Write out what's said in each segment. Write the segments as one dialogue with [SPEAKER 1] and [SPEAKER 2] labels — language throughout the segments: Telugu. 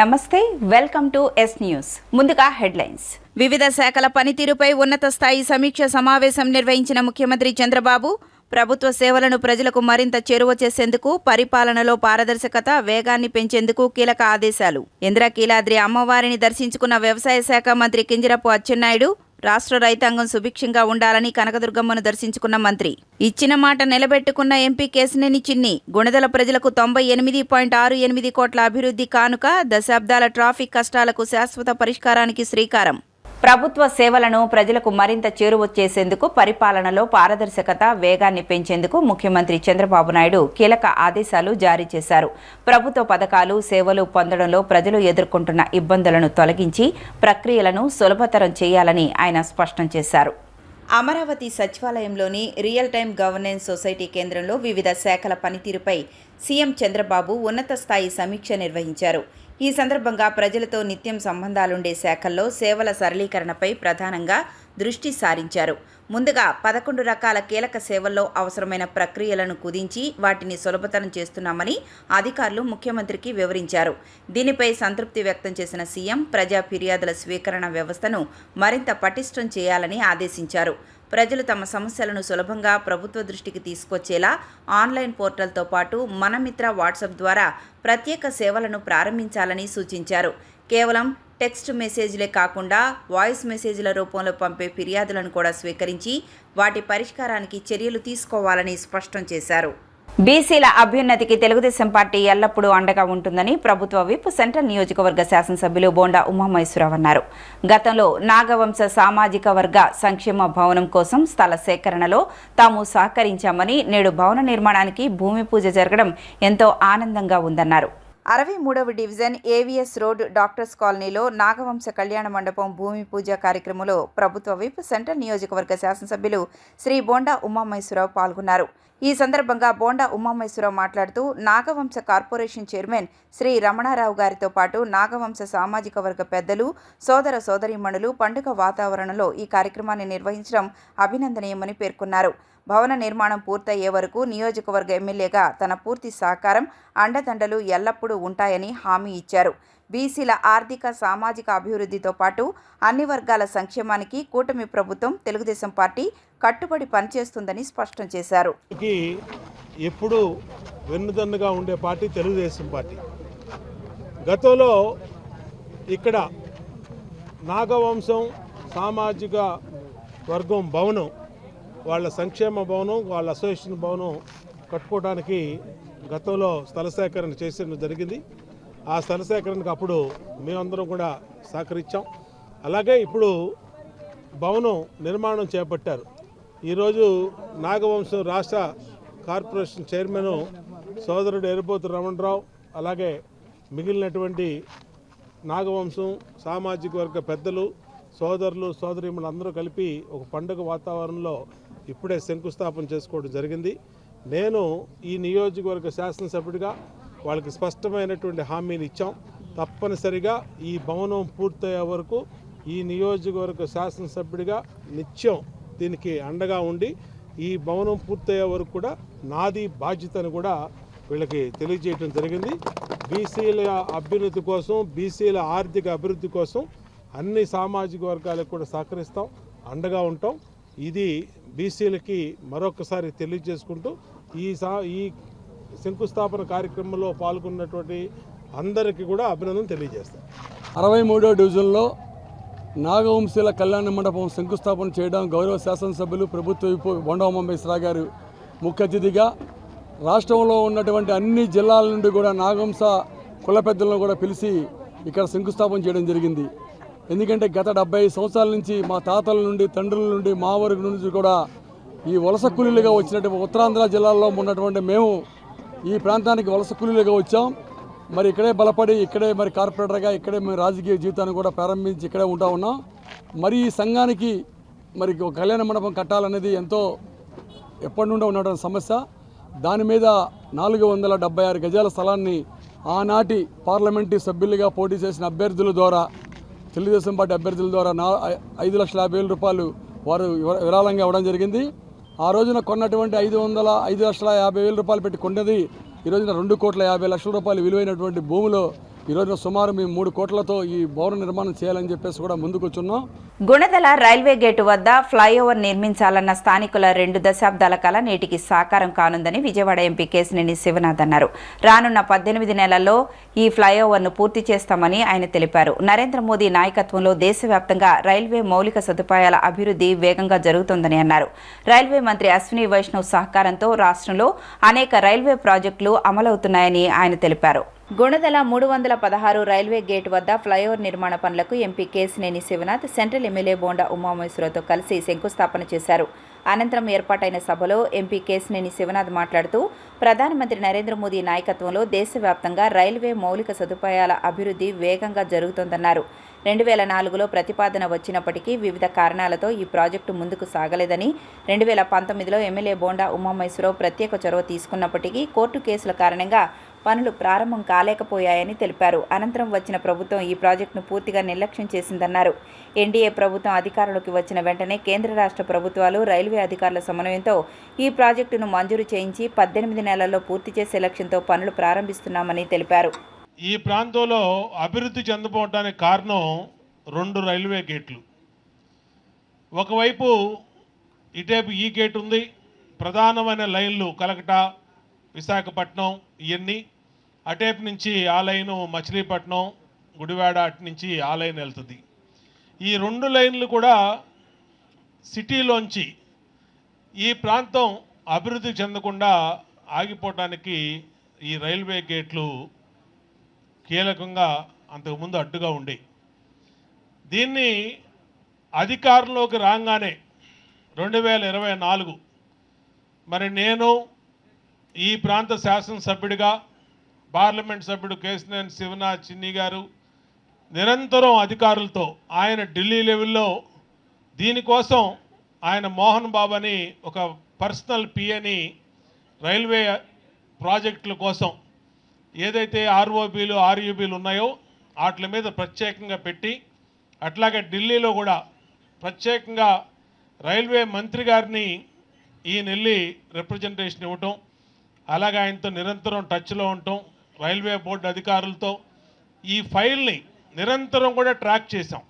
[SPEAKER 1] నమస్తే, వెల్కమ్ టు ఎస్ న్యూస్. ముందుగా హెడ్లైన్స్. వివిధ శాఖల పనితీరుపై ఉన్నత స్థాయి సమీక్ష సమావేశం నిర్వహించిన ముఖ్యమంత్రి చంద్రబాబు ప్రభుత్వ సేవలను ప్రజలకు మరింత చేరువ చేసేందుకు, పరిపాలనలో పారదర్శకత, వేగాన్ని పెంచేందుకు కీలక ఆదేశాలు. ఇంద్రకీలాద్రి అమ్మవారిని దర్శించుకున్న వ్యవసాయ శాఖ మంత్రి కింజరాపు అచ్చెన్నాయుడు రాష్ట్ర రైతాంగం సుభిక్షంగా ఉండాలని కనకదుర్గమ్మను దర్శించుకున్న మంత్రి. ఇచ్చిన మాట నిలబెట్టుకున్న ఎంపీ కేశినేని చిన్ని. గుణదల ప్రజలకు 98.68 కోట్ల అభివృద్ధి కానుక, దశాబ్దాల ట్రాఫిక్ కష్టాలకు శాశ్వత పరిష్కారానికి శ్రీకారం. ప్రభుత్వ సేవలను ప్రజలకు మరింత చేరువ చేసేందుకు, పరిపాలనలో పారదర్శకత, వేగాన్ని పెంచేందుకు ముఖ్యమంత్రి చంద్రబాబు నాయుడు కీలక ఆదేశాలు జారీ చేశారు. ప్రభుత్వ పథకాలు, సేవలు పొందడంలో ప్రజలు ఎదుర్కొంటున్న ఇబ్బందులను తొలగించి ప్రక్రియలను సులభతరం చేయాలని ఆయన స్పష్టం చేశారు. అమరావతి సచివాలయంలోని రియల్ టైమ్ గవర్నెన్స్ సొసైటీ కేంద్రంలో వివిధ శాఖల పనితీరుపై సీఎం చంద్రబాబు ఉన్నత స్థాయి సమీక్ష నిర్వహించారు. ఈ సందర్భంగా ప్రజలతో నిత్యం సంబంధాలుండే శాఖల్లో సేవల సరళీకరణపై ప్రధానంగా దృష్టి సారించారు. ముందుగా 11 రకాల కీలక సేవల్లో అవసరమైన ప్రక్రియలను కుదించి వాటిని సులభతరం చేస్తున్నామని అధికారులు ముఖ్యమంత్రికి వివరించారు. దీనిపై సంతృప్తి వ్యక్తం చేసిన సీఎం ప్రజా ఫిర్యాదుల స్వీకరణ వ్యవస్థను మరింత పటిష్టం చేయాలని ఆదేశించారు. ప్రజలు తమ సమస్యలను సులభంగా ప్రభుత్వ దృష్టికి తీసుకొచ్చేలా ఆన్లైన్ పోర్టల్తో పాటు మనమిత్ర వాట్సాప్ ద్వారా ప్రత్యేక సేవలను ప్రారంభించాలని సూచించారు. కేవలం టెక్స్ట్ మెసేజ్లే కాకుండా వాయిస్ మెసేజ్ల రూపంలో పంపే ఫిర్యాదులను కూడా స్వీకరించి వాటి పరిష్కారానికి చర్యలు తీసుకోవాలని స్పష్టం చేశారు. బీసీల అభ్యున్నతికి తెలుగుదేశం పార్టీ ఎల్లప్పుడూ అండగా ఉంటుందని ప్రభుత్వ విప్ సెంట్రల్ నియోజకవర్గ శాసనసభ్యులు బోండా ఉమామహేశ్వరరావు అన్నారు. గతంలో నాగవంశ సామాజిక వర్గ సంక్షేమ భవనం కోసం స్థల సేకరణలో తాము సహకరించామని, నేడు భవన నిర్మాణానికి భూమి పూజ జరగడం ఎంతో ఆనందంగా ఉందన్నారు. 63వ డివిజన్ ఏవిఎస్ రోడ్ డాక్టర్స్ కాలనీలో నాగవంశ కళ్యాణ మండపం భూమి పూజ కార్యక్రమంలో ప్రభుత్వ విప్ సెంట్రల్ నియోజకవర్గ శాసనసభ్యులు శ్రీ బోండా ఉమామహేశ్వరరావు పాల్గొన్నారు. ఈ సందర్భంగా బోండా ఉమామహేశ్వరరావు మాట్లాడుతూ నాగవంశ కార్పొరేషన్ చైర్మన్ శ్రీ రమణారావు గారితో పాటు నాగవంశ సామాజిక వర్గ పెద్దలు, సోదర సోదరీమణులు పండుగ వాతావరణంలో ఈ కార్యక్రమాన్ని నిర్వహించడం అభినందనీయమని పేర్కొన్నారు. భవన నిర్మాణం పూర్తయ్యే వరకు నియోజకవర్గ ఎమ్మెల్యేగా తన పూర్తి సహకారం, అండదండలు ఎల్లప్పుడూ ఉంటాయని హామీ ఇచ్చారు. బీసీల ఆర్థిక, సామాజిక అభివృద్ధితో పాటు అన్ని వర్గాల సంక్షేమానికి కూటమి ప్రభుత్వం, తెలుగుదేశం పార్టీ కట్టుబడి పనిచేస్తుందని స్పష్టం చేశారు.
[SPEAKER 2] ఎప్పుడు వెన్నుదన్నుగా ఉండే పార్టీ తెలుగుదేశం పార్టీ. గతంలో ఇక్కడ నాగవంశం సామాజిక వర్గం భవనం, వాళ్ళ సంక్షేమ భవనం, వాళ్ళ అసోసియేషన్ భవనం కట్టుకోవడానికి గతంలో స్థల సేకరణ చేసేయడం జరిగింది. ఆ స్థల సేకరణకు అప్పుడు మేమందరం కూడా సహకరించాం. అలాగే ఇప్పుడు భవనం నిర్మాణం చేపట్టారు. ఈరోజు నాగవంశం రాష్ట్ర కార్పొరేషన్ చైర్మన్ సోదరుడు ఎర్రబోతు రమణరావు, అలాగే మిగిలినటువంటి నాగవంశం సామాజిక వర్గ పెద్దలు, సోదరులు, సోదరీమణులు అందరూ కలిపి ఒక పండుగ వాతావరణంలో ఇప్పుడే శంకుస్థాపన చేసుకోవడం జరిగింది. నేను ఈ నియోజకవర్గ శాసనసభ్యుడిగా వాళ్ళకి స్పష్టమైనటువంటి హామీని ఇచ్చాం. తప్పనిసరిగా ఈ భవనం పూర్తయ్యే వరకు ఈ నియోజకవర్గ శాసనసభ్యుడిగా నిత్యం దీనికి అండగా ఉండి ఈ భవనం పూర్తయ్యే వరకు కూడా నాది బాధ్యతను కూడా వీళ్ళకి తెలియజేయడం జరిగింది. బీసీల అభ్యున్నతి కోసం, బీసీల ఆర్థిక అభివృద్ధి కోసం అన్ని సామాజిక వర్గాలకు కూడా సహకరిస్తాం, అండగా ఉంటాం. ఇది బీసీలకి మరొకసారి తెలియజేసుకుంటూ ఈ శంకుస్థాపన కార్యక్రమంలో పాల్గొన్నటువంటి అందరికీ కూడా అభినందన తెలియజేస్తాం.
[SPEAKER 3] 63వ డివిజన్లో నాగవంశీల కళ్యాణ మండపం శంకుస్థాపన చేయడం గౌరవ శాసనసభ్యులు ప్రభుత్వ విప్ బోండా ఉమామహేశ్వరరావు గారు ముఖ్య అతిథిగా, రాష్ట్రంలో ఉన్నటువంటి అన్ని జిల్లాల నుండి కూడా నాగవంశ కుల పెద్దలను కూడా పిలిచి ఇక్కడ శంకుస్థాపన చేయడం జరిగింది. ఎందుకంటే గత 75 సంవత్సరాల నుంచి మా తాతల నుండి, తండ్రుల నుండి, మా వర్గం నుంచి కూడా ఈ వలస కూలీలుగా వచ్చినటువంటి ఉత్తరాంధ్ర జిల్లాల్లో ఉన్నటువంటి మేము ఈ ప్రాంతానికి వలస కూలీలుగా వచ్చాం. మరి ఇక్కడే బలపడి, ఇక్కడే మరి కార్పొరేటర్గా, ఇక్కడే మేము రాజకీయ జీవితాన్ని కూడా ప్రారంభించి ఇక్కడే ఉంటా ఉన్నాం. మరి ఈ సంఘానికి మరి కళ్యాణ మండపం కట్టాలనేది ఎంతో ఎప్పటి నుండో ఉన్నటువంటి సమస్య. దాని మీద 476 గజాల స్థలాన్ని ఆనాటి పార్లమెంటరీ సభ్యులుగా పోటీ చేసిన అభ్యర్థుల ద్వారా, తెలుగుదేశం పార్టీ అభ్యర్థుల ద్వారా 5,50,000 రూపాయలు వారు విరాళంగా ఇవ్వడం జరిగింది. ఆ రోజున కొన్నటువంటి 5,50,000 రూపాయలు పెట్టి కొన్నది ఈ రోజున 2,50,00,000 రూపాయలు విలువైనటువంటి భూమిలో ఈరోజు సుమారు మేము 3 కోట్లతో ఈ భవన నిర్మాణం చేయాలని చెప్పేసి కూడా ముందుకు వచ్చున్నాం.
[SPEAKER 1] గుణదల రైల్వే గేటు వద్ద ఫ్లైఓవర్ నిర్మించాలన్న స్థానికుల 2 దశాబ్దాల కల నేటికి సాకారం కానుందని విజయవాడ ఎంపీ కేశినేని శివనాథ్ అన్నారు. రానున్న 18 నెలల్లో ఈ ఫ్లైఓవర్ను పూర్తి చేస్తామని ఆయన తెలిపారు. నరేంద్ర మోదీ నాయకత్వంలో దేశవ్యాప్తంగా రైల్వే మౌలిక సదుపాయాల అభివృద్ధి వేగంగా జరుగుతోందని అన్నారు. రైల్వే మంత్రి అశ్విని వైష్ణవ్ సహకారంతో రాష్ట్రంలో అనేక రైల్వే ప్రాజెక్టులు అమలవుతున్నాయని ఆయన తెలిపారు. గుణదల 316 రైల్వే గేట్ వద్ద ఫ్లైఓవర్ నిర్మాణ పనులకు MP Kesineni Sivanath central MLA Bonda ఉమామహేశ్వరరావుతో కలిసి శంకుస్థాపన చేశారు. అనంతరం ఏర్పాటైన సభలో ఎంపీ కేశినేని శివనాథ్ మాట్లాడుతూ ప్రధానమంత్రి నరేంద్ర మోదీ నాయకత్వంలో దేశవ్యాప్తంగా రైల్వే మౌలిక సదుపాయాల అభివృద్ధి వేగంగా జరుగుతోందన్నారు. 2004లో ప్రతిపాదన వచ్చినప్పటికీ వివిధ కారణాలతో ఈ ప్రాజెక్టు ముందుకు సాగలేదని, 2019లో ఎమ్మెల్యే బోండా ఉమామహేశ్వరరావు ప్రత్యేక చొరవ తీసుకున్నప్పటికీ కోర్టు కేసుల కారణంగా పనులు ప్రారంభం కాలేకపోయాయని తెలిపారు. అనంతరం వచ్చిన ప్రభుత్వం ఈ ప్రాజెక్టును పూర్తిగా నిర్లక్ష్యం చేసిందన్నారు. ఎన్డీఏ ప్రభుత్వం అధికారంలోకి వచ్చిన వెంటనే కేంద్ర రాష్ట్ర ప్రభుత్వాలు రైల్వే అధికారుల సమన్వయంతో ఈ ప్రాజెక్టును మంజూరు చేయించి 18 నెలల్లో పూర్తి చేసే లక్ష్యంతో పనులు ప్రారంభిస్తున్నామని తెలిపారు.
[SPEAKER 2] ఈ ప్రాంతంలో అభివృద్ధి చెందకపోవడానికి కారణం 2 రైల్వే గేట్లు. ఒకవైపు ఇటేపు ఈ గేట్ ఉంది, ప్రధానమైన లైన్లు కలకటా, విశాఖపట్నం ఇవన్నీ, అటేపు నుంచి ఆ లైను మచిలీపట్నం, గుడివాడ అటు నుంచి ఆ లైన్ వెళ్తుంది. ఈ 2 లైన్లు కూడా సిటీలోంచి ఈ ప్రాంతం అభివృద్ధి చెందకుండా ఆగిపోవటానికి ఈ రైల్వే గేట్లు కీలకంగా అంతకుముందు అడ్డుగా ఉండేవి. దీన్ని అధికారంలోకి రాగానే 2024 మరి నేను ఈ ప్రాంత శాసనసభ్యుడిగా పార్లమెంట్ సభ్యుడు కేశినేని శివనాథ్ చిన్ని గారు నిరంతరం అధికారులతో ఆయన ఢిల్లీ లెవెల్లో దీనికోసం ఆయన మోహన్ బాబు అని ఒక పర్సనల్ పిఏని రైల్వే ప్రాజెక్టుల కోసం ఏదైతే ఆర్ఓబీలు ఆర్యూబీలు ఉన్నాయో వాటి మీద ప్రత్యేకంగా పెట్టి, అట్లాగే ఢిల్లీలో కూడా ప్రత్యేకంగా రైల్వే మంత్రి గారిని ఈయన వెళ్ళి రిప్రజెంటేషన్ ఇవ్వటం, అలాగే ఆయనతో నిరంతరం టచ్లో ఉండటం, రైల్వే బోర్డు అధికారులతో ఈ ఫైల్ని నిరంతరం కూడా ట్రాక్ చేశాం.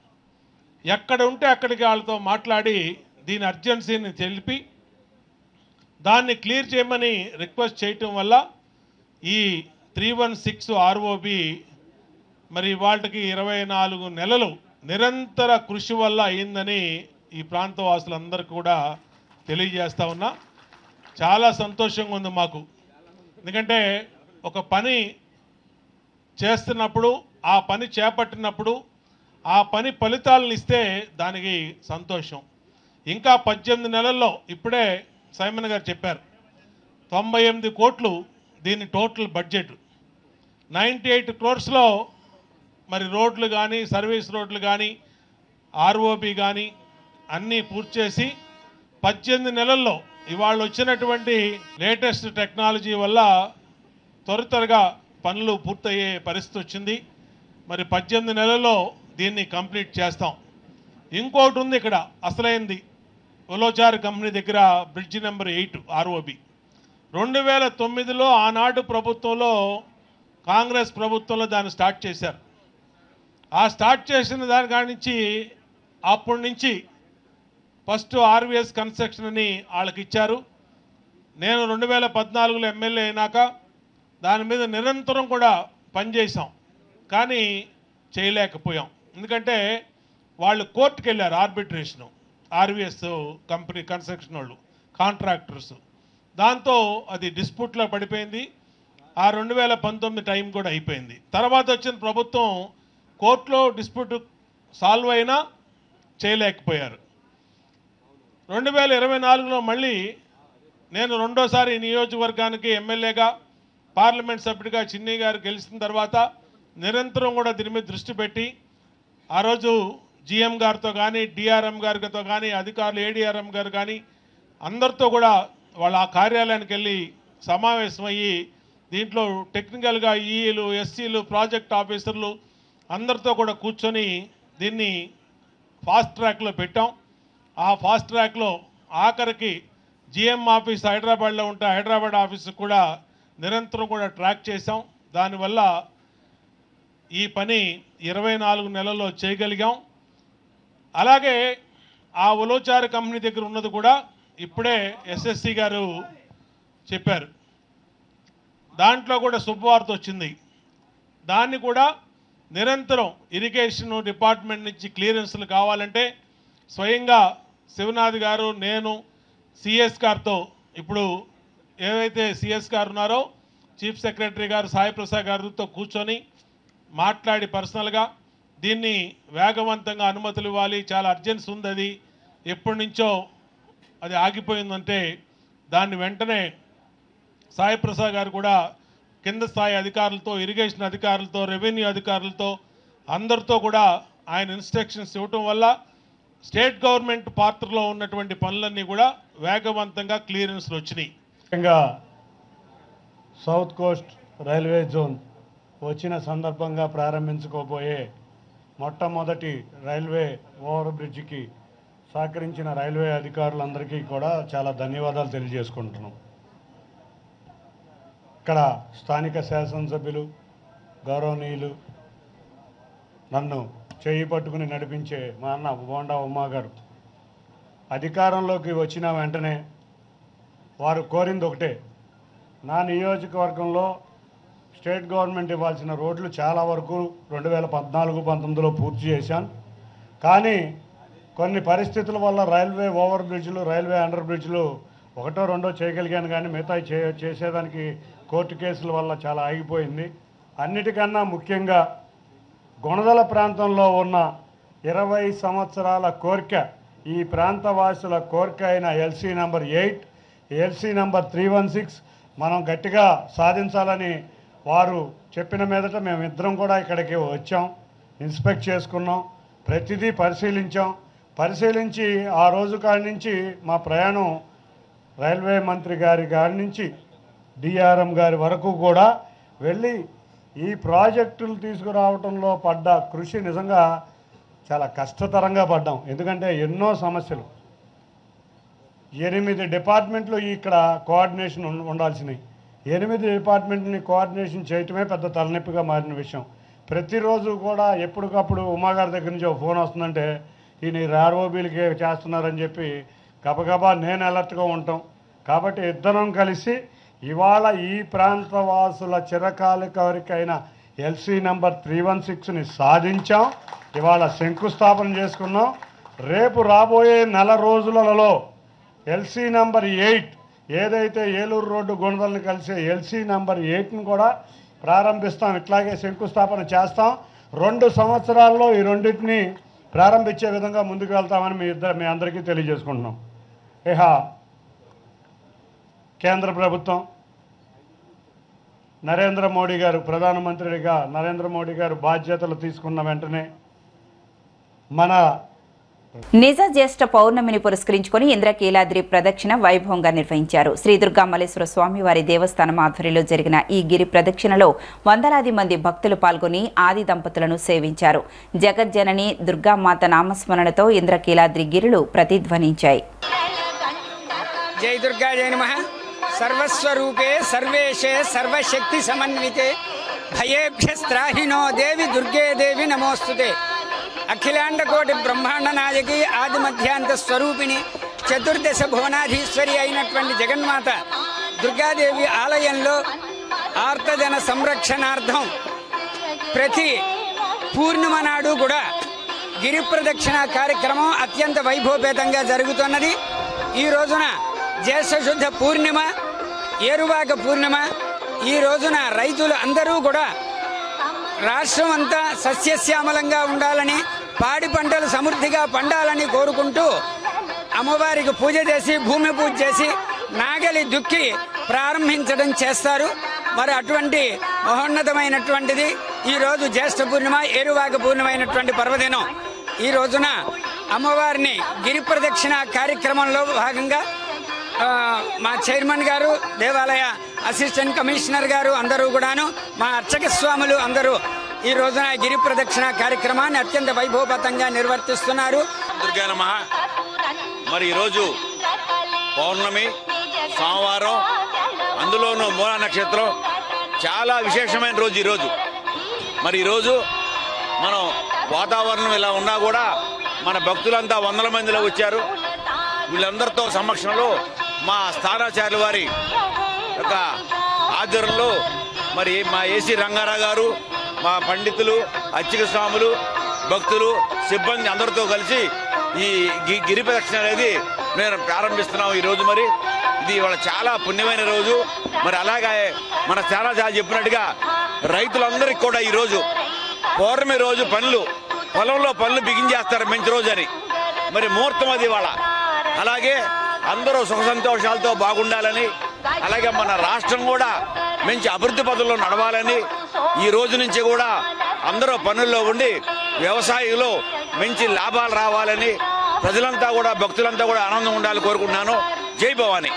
[SPEAKER 2] ఎక్కడ ఉంటే అక్కడికి వాళ్ళతో మాట్లాడి దీని అర్జెన్సీని తెలిపి దాన్ని క్లియర్ చేయమని రిక్వెస్ట్ చేయటం వల్ల ఈ 316 ఆర్ఓబి మరి వాళ్ళకి 24 నెలలు నిరంతర కృషి వల్ల అయిందని ఈ ప్రాంత వాసులందరికీ కూడా తెలియజేస్తా ఉన్నా. చాలా సంతోషంగా ఉంది మాకు. ఎందుకంటే ఒక పని చేస్తున్నప్పుడు, ఆ పని చేపట్టినప్పుడు ఆ పని ఫలితాలను ఇస్తే దానికి సంతోషం. ఇంకా 18 నెలల్లో ఇప్పుడే సైమన్ గారు చెప్పారు 98 కోట్లు దీని టోటల్ బడ్జెట్. 98 క్రోర్స్లో మరి రోడ్లు కానీ, సర్వీస్ రోడ్లు కానీ, ఆర్ఓబి కానీ అన్నీ పూర్తి చేసి 18 నెలల్లో ఇవాళ వచ్చినటువంటి లేటెస్ట్ టెక్నాలజీ వల్ల త్వరగా పనులు పూర్తయ్యే పరిస్థితి వచ్చింది. మరి 18 నెలల్లో దీన్ని కంప్లీట్ చేస్తాం. ఇంకోటి ఉంది ఇక్కడ అసలైంది, ఒలోచార్ కంపెనీ దగ్గర బ్రిడ్జ్ నెంబర్ 8 ఆర్ఓబి 2009లో ఆనాడు ప్రభుత్వంలో, కాంగ్రెస్ ప్రభుత్వంలో దాన్ని స్టార్ట్ చేశారు. ఆ స్టార్ట్ చేసిన దాని కాడి నుంచి అప్పటి నుంచి ఫస్ట్ ఆర్వీఎస్ కన్స్ట్రక్షన్ అని వాళ్ళకి ఇచ్చారు. నేను 2014లో ఎమ్మెల్యే అయినాక దాని మీద నిరంతరం కూడా పనిచేసాం, కానీ చేయలేకపోయాం. ఎందుకంటే వాళ్ళు కోర్టుకు వెళ్ళారు, ఆర్బిట్రేషను, ఆర్వీఎస్ కంపెనీ కన్స్ట్రక్షన్ వాళ్ళు కాంట్రాక్టర్స్. దాంతో అది డిస్ప్యూట్లో పడిపోయింది. ఆ 2019 టైం కూడా అయిపోయింది. తర్వాత వచ్చిన ప్రభుత్వం కోర్టులో డిస్ప్యూట్ సాల్వ్ అయినా చేయలేకపోయారు. 2024లో మళ్ళీ నేను రెండోసారి నియోజకవర్గానికి ఎమ్మెల్యేగా, పార్లమెంట్ సభ్యుడిగా చిన్ని గారు గెలిచిన తర్వాత నిరంతరం కూడా దీని మీద దృష్టి పెట్టి ఆ రోజు జిఎం గారితో కానీ, డిఆర్ఎం గారితో కానీ, అధికారులు ఏడిఆర్ఎం గారు కానీ అందరితో కూడా వాళ్ళ ఆ కార్యాలయానికి వెళ్ళి సమావేశమయ్యి దీంట్లో టెక్నికల్గా ఈలు, ఎస్సీలు, ప్రాజెక్ట్ ఆఫీసర్లు అందరితో కూడా కూర్చొని దీన్ని ఫాస్ట్ ట్రాక్లో పెట్టాం. ఆ ఫాస్ట్ ట్రాక్లో ఆఖరికి జిఎం ఆఫీస్ హైదరాబాద్లో ఉంటే హైదరాబాద్ ఆఫీసు కూడా నిరంతరం కూడా ట్రాక్ చేసాం. దానివల్ల ఈ పని 24 నెలల్లో చేయగలిగాం. అలాగే ఆ ఉలోచార కంపెనీ దగ్గర ఉన్నది కూడా ఇప్పుడే ఎస్ఎస్సి గారు చెప్పారు, దాంట్లో కూడా శుభవార్త వచ్చింది. దాన్ని కూడా నిరంతరం ఇరిగేషన్ డిపార్ట్మెంట్ నుంచి క్లియరెన్స్లు కావాలంటే స్వయంగా శివనాథ్ గారు, నేను సిఎస్ గారితో, ఇప్పుడు ఏవైతే సిఎస్ గారు ఉన్నారో చీఫ్ సెక్రటరీ గారు సాయి ప్రసాద్ గారితో కూర్చొని మాట్లాడి పర్సనల్గా దీన్ని వేగవంతంగా అనుమతులు ఇవ్వాలి, చాలా అర్జెన్సీ ఉంది, అది ఎప్పటి నుంచో అది ఆగిపోయిందంటే దాన్ని వెంటనే సాయి ప్రసాద్ గారు కూడా కింద స్థాయి అధికారులతో, ఇరిగేషన్ అధికారులతో, రెవెన్యూ అధికారులతో అందరితో కూడా ఆయన ఇన్స్ట్రక్షన్స్ ఇవ్వటం వల్ల స్టేట్ గవర్నమెంట్ పాత్రలో ఉన్నటువంటి పనులన్నీ కూడా వేగవంతంగా క్లియరెన్స్లు వచ్చినాయి.
[SPEAKER 4] ముఖ్యంగా సౌత్ కోస్ట్ రైల్వే జోన్ వచ్చిన సందర్భంగా ప్రారంభించుకోబోయే మొట్టమొదటి రైల్వే ఓవర్ బ్రిడ్జికి సహకరించిన రైల్వే అధికారులందరికీ కూడా చాలా ధన్యవాదాలు తెలియజేసుకుంటున్నాం. ఇక్కడ స్థానిక శాసనసభ్యులు గౌరవనీయులు నన్ను చేయి పట్టుకుని నడిపించే మా అన్న బోండా ఉమా గారు అధికారంలోకి వచ్చిన వెంటనే వారు కోరింది ఒకటే, నా నియోజకవర్గంలో స్టేట్ గవర్నమెంట్ ఇవ్వాల్సిన రోడ్లు చాలా వరకు 2014-19లో పూర్తి చేశాను. కానీ కొన్ని పరిస్థితుల వల్ల రైల్వే ఓవర్ బ్రిడ్జ్లు, రైల్వే అండర్ బ్రిడ్జ్లు ఒకటో రెండో చేయగలిగాను, కానీ మిగతా చేసేదానికి కోర్టు కేసుల వల్ల చాలా ఆగిపోయింది. అన్నిటికన్నా ముఖ్యంగా గుణదల ప్రాంతంలో ఉన్న 20 సంవత్సరాల కోరిక, ఈ ప్రాంతవాసుల కోరిక అయిన ఎల్సీ నంబర్ 8, ఎల్సీ నంబర్ 316 మనం గట్టిగా సాధించాలని వారు చెప్పిన మీదట మేమిద్దరం కూడా ఇక్కడికి వచ్చాం, ఇన్స్పెక్ట్ చేసుకున్నాం, ప్రతిదీ పరిశీలించాం. పరిశీలించి ఆ రోజు కాడి నుంచి మా ప్రయాణం రైల్వే మంత్రి గారి నుంచి డిఆర్ఎం గారి వరకు కూడా వెళ్ళి ఈ ప్రాజెక్టులు తీసుకురావడంలో పడ్డ కృషి నిజంగా చాలా కష్టతరంగా పడ్డాం. ఎందుకంటే ఎన్నో సమస్యలు, 8 డిపార్ట్మెంట్లు ఇక్కడ కోఆర్డినేషన్ ఉండాల్సినవి, 8 డిపార్ట్మెంట్ని కోఆర్డినేషన్ చేయటమే పెద్ద తలనొప్పిగా మారిన విషయం. ప్రతిరోజు కూడా ఎప్పటికప్పుడు ఉమాగారి దగ్గర నుంచి ఒక ఫోన్ వస్తుందంటే ఈయన ఆర్ఓబీలకి చేస్తున్నారని చెప్పి గబగబా నేను అలర్ట్గా ఉంటాం. కాబట్టి ఇద్దరం కలిసి ఇవాళ ఈ ప్రాంతవాసుల చిరకాల కోరికైన ఎల్సీ నంబర్ 316ని సాధించాం. ఇవాళ శంకుస్థాపన చేసుకున్నాం. రేపు రాబోయే నెల రోజులలో ఎల్సీ నంబర్ 8 ఏదైతే ఏలూరు రోడ్డు గుణదలను కలిసే ఎల్సీ నంబర్ 8ని కూడా ప్రారంభిస్తాం. ఇట్లాగే శంకుస్థాపన చేస్తాం. 2 సంవత్సరాల్లో ఈ రెండింటిని ప్రారంభించే విధంగా ముందుకు వెళ్తామని మీ అందరికీ తెలియజేసుకుంటున్నాం. ఇహ కేంద్ర ప్రభుత్వం నరేంద్ర మోడీ గారు ప్రధానమంత్రిగా నరేంద్ర మోడీ గారు బాధ్యతలు తీసుకున్న వెంటనే మన
[SPEAKER 1] నిజ జ్యేష్ఠ పౌర్ణమిని పురస్కరించుకుని ఇంద్రకీలాద్రి ప్రదక్షిణ వైభవంగా నిర్వహించారు. శ్రీ దుర్గా మల్లేశ్వర స్వామి వారి దేవస్థానం ఆధ్వర్యంలో జరిగిన ఈ గిరి ప్రదక్షిణలో వందలాది మంది భక్తులు పాల్గొని ఆది దంపతులను సేవించారు. జగజ్జనని దుర్గామాత నామస్మరణతో ఇంద్రకీలాద్రి గిరులు ప్రతిధ్వనించాయి.
[SPEAKER 5] జై దుర్గా జై నమః. సర్వస్వరూపే సర్వేశే సర్వశక్తి సమన్వితే భయేభ్యస్త్రాహినో దేవి దుర్గే దేవి నమోస్తుతే. అఖిలాండ కోటి బ్రహ్మాండ నాయకి ఆది మధ్యాంత స్వరూపిణి చతుర్దశ భువనాధీశ్వరి అయినటువంటి జగన్మాత దుర్గాదేవి ఆలయంలో ఆర్తజన సంరక్షణార్థం ప్రతి పూర్ణిమ నాడు కూడా గిరి ప్రదక్షిణ కార్యక్రమం అత్యంత వైభవపేతంగా జరుగుతున్నది. ఈ రోజున జ్యేష్ఠ శుద్ధ పూర్ణిమ, ఏరువాక పూర్ణిమ. ఈ రోజున రైతులు అందరూ కూడా రాష్ట్రం అంతా సస్యశ్యామలంగా ఉండాలని, పాడి పంటలు సమృద్ధిగా పండాలని కోరుకుంటూ అమ్మవారికి పూజ చేసి, భూమి పూజ చేసి నాగలి దుక్కి ప్రారంభించడం చేస్తారు. మరి అటువంటి మహోన్నతమైనటువంటిది ఈరోజు జ్యేష్ఠ పూర్ణిమ, ఏరువాక పూర్ణిమ అయినటువంటి పర్వదినం. ఈ రోజున అమ్మవారిని గిరి ప్రదక్షిణ కార్యక్రమంలో భాగంగా మా చైర్మన్ గారు, దేవాలయ అసిస్టెంట్ కమిషనర్ గారు అందరూ కూడాను, మా అర్చక స్వాములు అందరూ ఈ రోజున గిరి ప్రదక్షిణ కార్యక్రమాన్ని అత్యంత వైభవపతంగా నిర్వర్తిస్తున్నారు.
[SPEAKER 6] దుర్గా నమః. మరి ఈరోజు పౌర్ణమి సోమవారం, అందులోనూ మూలా నక్షత్రం, చాలా విశేషమైన రోజు. ఈరోజు మరి ఈరోజు మనం వాతావరణం ఇలా ఉన్నా కూడా మన భక్తులంతా వందల మందిలో వచ్చారు. వీళ్ళందరితో సమక్షంలో మా స్థానాచార్యుల వారి యొక్క ఆధ్వర్యంలో మరి మా ఏసీ రంగారావు గారు, మా పండితులు, అర్చక స్వాములు, భక్తులు, సిబ్బంది అందరితో కలిసి ఈ గిరి ప్రదక్షిణ అనేది మేము ప్రారంభిస్తున్నాం ఈరోజు. మరి ఇది ఇవాళ చాలా పుణ్యమైన రోజు. మరి అలాగే మన స్థానాచార్య చెప్పినట్టుగా రైతులందరికీ కూడా ఈరోజు పౌర్ణమి రోజు పొలంలో పనులు బిగించేస్తారు మంచి రోజు అని. మరి ముహూర్తం అది ఇవాళ. అలాగే అందరూ సుఖ సంతోషాలతో బాగుండాలని, అలాగే మన రాష్ట్రం కూడా మంచి అభివృద్ధి పథంలో నడవాలని, ఈ రోజు నుంచి కూడా అందరూ పనుల్లో ఉండి వ్యవసాయంలో మంచి లాభాలు రావాలని, ప్రజలంతా కూడా భక్తులంతా కూడా ఆనందం ఉండాలని కోరుకుంటున్నాను. జై భవానీ.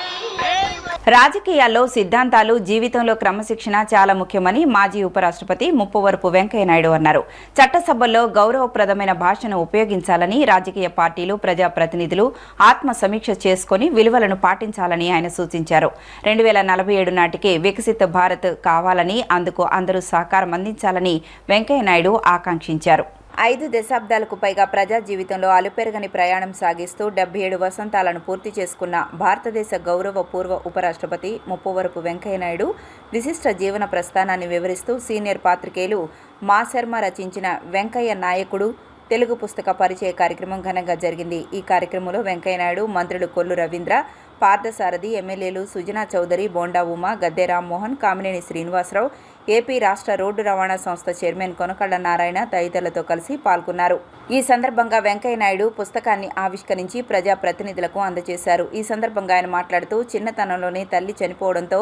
[SPEAKER 1] రాజకీయాల్లో సిద్ధాంతాలు, జీవితంలో క్రమశిక్షణ చాలా ముఖ్యమని మాజీ ఉపరాష్ట్రపతి ముప్పవరపు వెంకయ్యనాయుడు అన్నారు. చట్టసభల్లో గౌరవప్రదమైన భాషను ఉపయోగించాలని, రాజకీయ పార్టీలు, ప్రజాప్రతినిధులు ఆత్మ సమీక్ష చేసుకుని విలువలను పాటించాలని ఆయన సూచించారు. 2047 నాటికి వికసిత భారత్ కావాలని, అందుకు అందరూ సహకారం అందించాలని వెంకయ్యనాయుడు ఆకాంక్షించారు. 5 దశాబ్దాలకు పైగా ప్రజా జీవితంలో అలుపెరగని ప్రయాణం సాగిస్తూ 77 వసంతాలను పూర్తి చేసుకున్న భారతదేశ గౌరవ పూర్వ ఉపరాష్ట్రపతి ముప్పవరపు వెంకయ్యనాయుడు విశిష్ట జీవన ప్రస్థానాన్ని వివరిస్తూ సీనియర్ పాత్రికేయులు మా శర్మ రచించిన వెంకయ్య నాయకుడు తెలుగు పుస్తక పరిచయ కార్యక్రమం ఘనంగా జరిగింది. ఈ కార్యక్రమంలో వెంకయ్యనాయుడు, మంత్రులు కొల్లు రవీంద్ర, పార్థసారథి, ఎమ్మెల్యేలు సుజనా చౌదరి, బోండా ఉమా, గద్దె రామ్మోహన్, కామినేని శ్రీనివాసరావు, ఏపీ రాష్ట్ర రోడ్డు రవాణా సంస్థ చైర్మన్ కొనకళ్ళ నారాయణ తదితరులతో కలిసి పాల్గొన్నారు. ఈ సందర్భంగా వెంకయ్యనాయుడు పుస్తకాన్ని ఆవిష్కరించి ప్రజాప్రతినిధులకు అందజేశారు. ఈ సందర్భంగా ఆయన మాట్లాడుతూ చిన్నతనంలోనే తల్లి చనిపోవడంతో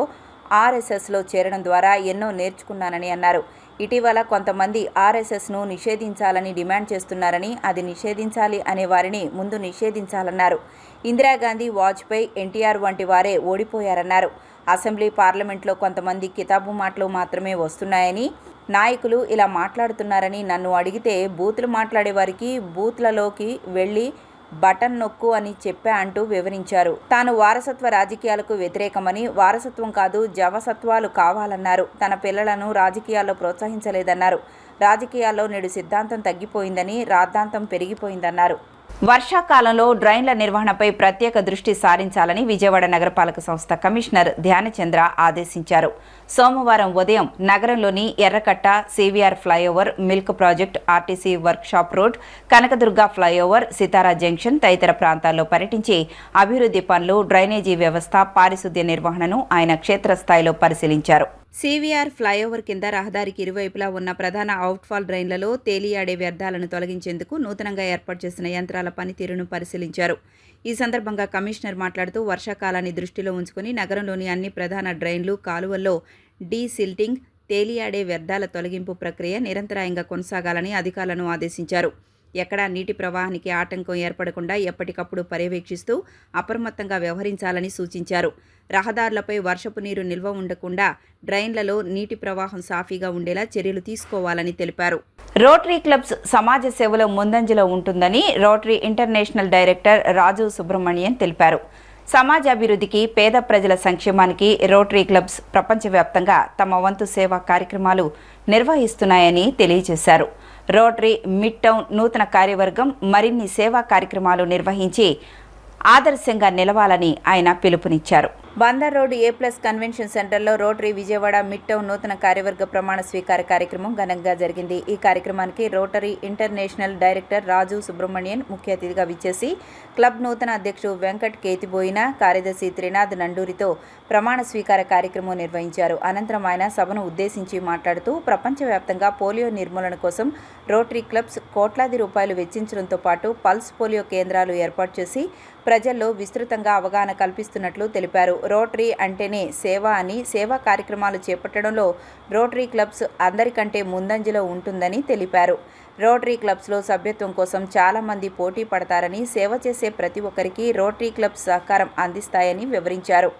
[SPEAKER 1] ఆర్ఎస్ఎస్లో చేరడం ద్వారా ఎన్నో నేర్చుకున్నానని అన్నారు. ఇటీవల కొంతమంది ఆర్ఎస్ఎస్ను నిషేధించాలని డిమాండ్ చేస్తున్నారని, అది నిషేధించాలి అనే వారిని ముందు నిషేధించాలన్నారు. ఇందిరాగాంధీ, వాజ్పేయి, ఎన్టీఆర్ వంటి వారే ఓడిపోయారన్నారు. అసెంబ్లీ, పార్లమెంట్లో కొంతమంది కితాబు మాటలు మాత్రమే వస్తున్నాయని, నాయకులు ఇలా మాట్లాడుతున్నారని నన్ను అడిగితే బూతులు మాట్లాడే వారికి బూత్లలోకి వెళ్ళి బటన్ నొక్కు అని చెప్పా అంటూ వివరించారు. తాను వారసత్వ రాజకీయాలకు వ్యతిరేకమని, వారసత్వం కాదు జవసత్వాలు కావాలన్నారు. తన పిల్లలను రాజకీయాల్లో ప్రోత్సహించలేదన్నారు. రాజకీయాల్లో నేడు సిద్ధాంతం తగ్గిపోయిందని, రాద్ధాంతం పెరిగిపోయిందన్నారు. వర్షాకాలంలో డ్రైన్ల నిర్వహణపై ప్రత్యేక దృష్టి సారించాలని విజయవాడ నగరపాలక సంస్థ కమిషనర్ ధ్యానచంద్ర ఆదేశించారు. సోమవారం ఉదయం నగరంలోని Errakatta, CVR flyover, milk project, RTC workshop road, Kanakadurga flyover, Sitara junction తదితర ప్రాంతాల్లో పర్యటించి అభివృద్ధి పనులు, డ్రైనేజీ వ్యవస్థ, పారిశుద్ధ్య నిర్వహణను ఆయన క్షేత్రస్థాయిలో పరిశీలించారు. సివిఆర్ ఫ్లైఓవర్ కింద రహదారికి ఇరువైపులా ఉన్న ప్రధాన అవుట్ఫాల్ డ్రైన్లలో తేలియాడే వ్యర్థాలను తొలగించేందుకు నూతనంగా ఏర్పాటు చేసిన యంత్రాల పనితీరును పరిశీలించారు. ఈ సందర్భంగా కమిషనర్ మాట్లాడుతూ వర్షాకాలాన్ని దృష్టిలో ఉంచుకుని నగరంలోని అన్ని ప్రధాన డ్రైన్లు, కాలువల్లో డీసిల్టింగ్, తేలియాడే వ్యర్థాల తొలగింపు ప్రక్రియ నిరంతరాయంగా కొనసాగాలని అధికారులను ఆదేశించారు. ఎక్కడా నీటి ప్రవాహానికి ఆటంకం ఏర్పడకుండా ఎప్పటికప్పుడు పర్యవేక్షిస్తూ అప్రమత్తంగా వ్యవహరించాలని సూచించారు. రహదారులపై వర్షపు నీరు నిల్వ ఉండకుండా డ్రైన్లలో నీటి ప్రవాహం సాఫీగా ఉండేలా చర్యలు తీసుకోవాలని తెలిపారు. రోటరీ క్లబ్స్ సమాజ సేవలో ముందంజలో ఉంటుందని రోటరీ ఇంటర్నేషనల్ డైరెక్టర్ రాజు సుబ్రహ్మణ్యన్ తెలిపారు. సమాజాభివృద్ధికి, పేద ప్రజల సంక్షేమానికి రోటరీ క్లబ్స్ ప్రపంచవ్యాప్తంగా తమ వంతు సేవా కార్యక్రమాలు నిర్వహిస్తున్నాయని తెలియజేశారు. రోటరీ మిడ్ టౌన్ నూతన కార్యవర్గం మరిన్ని సేవా కార్యక్రమాలు నిర్వహించి ఆదర్శంగా నిలవాలని ఆయన పిలుపునిచ్చారు. బందర్ రోడ్ A+ కన్వెన్షన్ సెంటర్లో రోటరీ విజయవాడ మిడ్ టౌన్ నూతన కార్యవర్గ ప్రమాణ స్వీకార కార్యక్రమం ఘనంగా జరిగింది. ఈ కార్యక్రమానికి రోటరీ ఇంటర్నేషనల్ డైరెక్టర్ రాజు సుబ్రహ్మణ్యన్ ముఖ్య అతిథిగా విచ్చేసి క్లబ్ నూతన అధ్యక్షుడు వెంకట్ కేతిబోయిన, కార్యదర్శి త్రినాథ్ నండూరితో ప్రమాణ స్వీకార కార్యక్రమం నిర్వహించారు. అనంతరం ఆయన సభను ఉద్దేశించి మాట్లాడుతూ ప్రపంచవ్యాప్తంగా పోలియో నిర్మూలన కోసం రోటరీ క్లబ్స్ కోట్లాది రూపాయలు వెచ్చించడంతో పాటు పల్స్ పోలియో కేంద్రాలు ఏర్పాటు చేసి ప్రజల్లో విస్తృతంగా అవగాహన కల్పిస్తున్నట్లు తెలిపారు. రోటరీ అంటేనే సేవ అని, సేవా కార్యక్రమాలు చేపట్టడంలో రోటరీ క్లబ్స్ అందరికంటే ముందంజలో ఉంటుందని తెలిపారు. రోటరీ క్లబ్స్లో సభ్యత్వం కోసం చాలామంది పోటీ పడతారని, సేవ చేసే ప్రతి ఒక్కరికి రోటరీ క్లబ్స్ సహకారం అందిస్తాయని వివరించారు.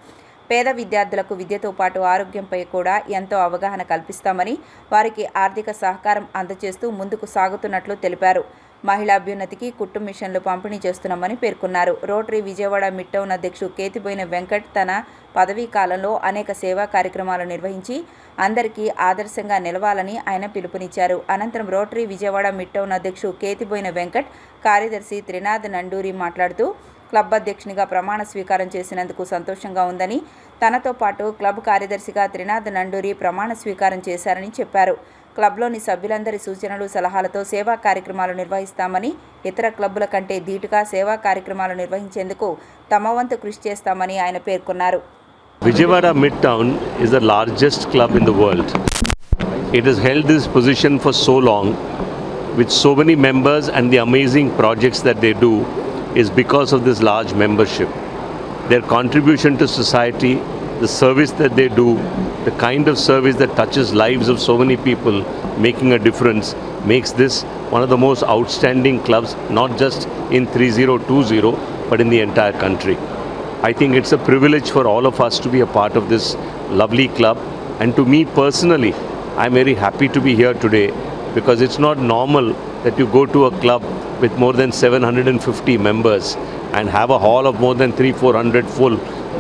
[SPEAKER 1] పేద విద్యార్థులకు విద్యతో పాటు ఆరోగ్యంపై కూడా ఎంతో అవగాహన కల్పిస్తామని, వారికి ఆర్థిక సహకారం అందజేస్తూ ముందుకు సాగుతున్నట్లు తెలిపారు. మహిళా అభ్యున్నతికి కుట్టు మిషన్లు పంపిణీ చేస్తున్నామని పేర్కొన్నారు. రోటరీ విజయవాడ మిడ్ టౌన్ అధ్యక్షుడు కేతిబోయిన వెంకట్ తన పదవీ కాలంలో అనేక సేవా కార్యక్రమాలు నిర్వహించి అందరికీ ఆదర్శంగా నిలవాలని ఆయన పిలుపునిచ్చారు. అనంతరం రోటరీ విజయవాడ మిడ్ టౌన్ అధ్యక్షుడు కేతిబోయిన వెంకట్, కార్యదర్శి త్రినాథ్ నండూరి మాట్లాడుతూ క్లబ్ అధ్యక్షునిగా ప్రమాణ స్వీకారం చేసినందుకు సంతోషంగా ఉందని, తనతో పాటు క్లబ్ కార్యదర్శిగా త్రినాథ్ నండూరి ప్రమాణ స్వీకారం చేశారని చెప్పారు. క్లబ్లోని సభ్యులందరి సూచనలు సలహాలతో సేవా కార్యక్రమాలు నిర్వహిస్తామని, ఇతర క్లబ్బుల కంటే ధీటుగా సేవా కార్యక్రమాలు నిర్వహించేందుకు తమ వంతు కృషి చేస్తామని ఆయన పేర్కొన్నారు.
[SPEAKER 7] Vijayawada Midtown is the largest club in the world. It has held this position for so long with so many members, and the amazing projects that they do is because of this large membership. Their contribution to society, the service that they do, the kind of service that touches lives of so many people, making a difference, makes this one of the most outstanding clubs, not just in 3020 but in the entire country. I think it's a privilege for all of us to be a part of this lovely club, and to me personally, I'm very happy to be here today, because it's not normal that you go to a club with more than 750 members and have a hall of more than 300-400 full.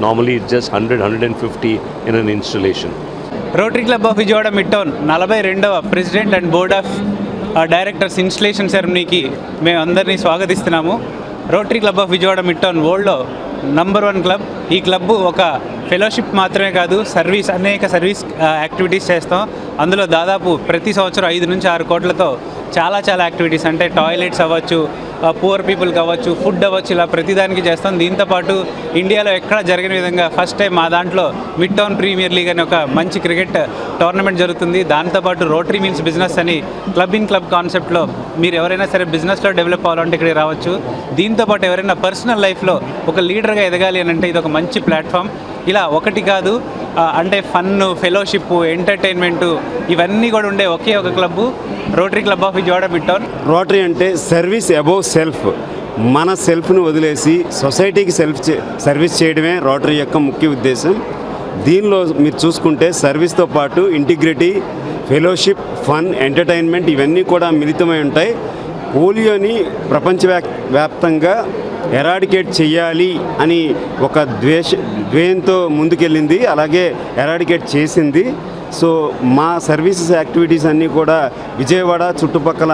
[SPEAKER 7] Normally it's just 100-150 in an installation.
[SPEAKER 8] Rotary club of Vijayawada mid town 42వ president and board of directors installation సెరమనీకి మేము అందరినీ స్వాగతిస్తున్నాము. Rotary club of Vijayawada mid town వరల్డ్లో నంబర్ 1 క్లబ్. ఈ క్లబ్ ఒక ఫెలోషిప్ మాత్రమే కాదు, అనేక సర్వీస్ యాక్టివిటీస్ చేస్తాం. అందులో దాదాపు ప్రతి సంవత్సరం 5 నుంచి 6 కోట్లతో చాలా యాక్టివిటీస్, అంటే టాయిలెట్స్ అవ్వచ్చు, పూర్ పీపుల్కి అవ్వచ్చు, ఫుడ్ అవ్వచ్చు, ఇలా ప్రతిదానికి చేస్తాం. దీంతోపాటు ఇండియాలో ఎక్కడ జరిగిన విధంగా ఫస్ట్ టైం మా దాంట్లో మిడ్ టౌన్ ప్రీమియర్ లీగ్ అని ఒక మంచి క్రికెట్ టోర్నమెంట్ జరుగుతుంది. దాంతోపాటు రోటరీ మీన్స్ బిజినెస్ అని క్లబ్ ఇన్ క్లబ్ కాన్సెప్ట్లో మీరు ఎవరైనా సరే బిజినెస్లో డెవలప్ అవ్వాలంటే ఇక్కడికి రావచ్చు. దీంతోపాటు ఎవరైనా పర్సనల్ లైఫ్లో ఒక లీడర్గా ఎదగాలి అని అంటే ఇది ఒక మంచి ప్లాట్ఫామ్. ఇలా ఒకటి కాదు, అంటే ఫన్, ఫెలోషిప్, ఎంటర్టైన్మెంటు ఇవన్నీ కూడా ఉండే ఒకే ఒక club rotary club of Vijayawada mid town.
[SPEAKER 9] Rotary అంటే సర్వీస్ అబౌవ్ సెల్ఫ్. మన సెల్ఫ్ను వదిలేసి సొసైటీకి సర్వీస్ చేయడమే రోటరీ యొక్క ముఖ్య ఉద్దేశం. దీనిలో మీరు చూసుకుంటే సర్వీస్తో పాటు ఇంటిగ్రిటీ, ఫెలోషిప్, ఫన్, ఎంటర్టైన్మెంట్ ఇవన్నీ కూడా మిళితమై ఉంటాయి. పోలియోని ప్రపంచవ్యాప్తంగా ఎరాడికేట్ చేయాలి అని ఒక ద్వేయంతో ముందుకెళ్ళింది, అలాగే ఎరాడికేట్ చేసింది. సో మా సర్వీసెస్ యాక్టివిటీస్ అన్నీ కూడా విజయవాడ చుట్టుపక్కల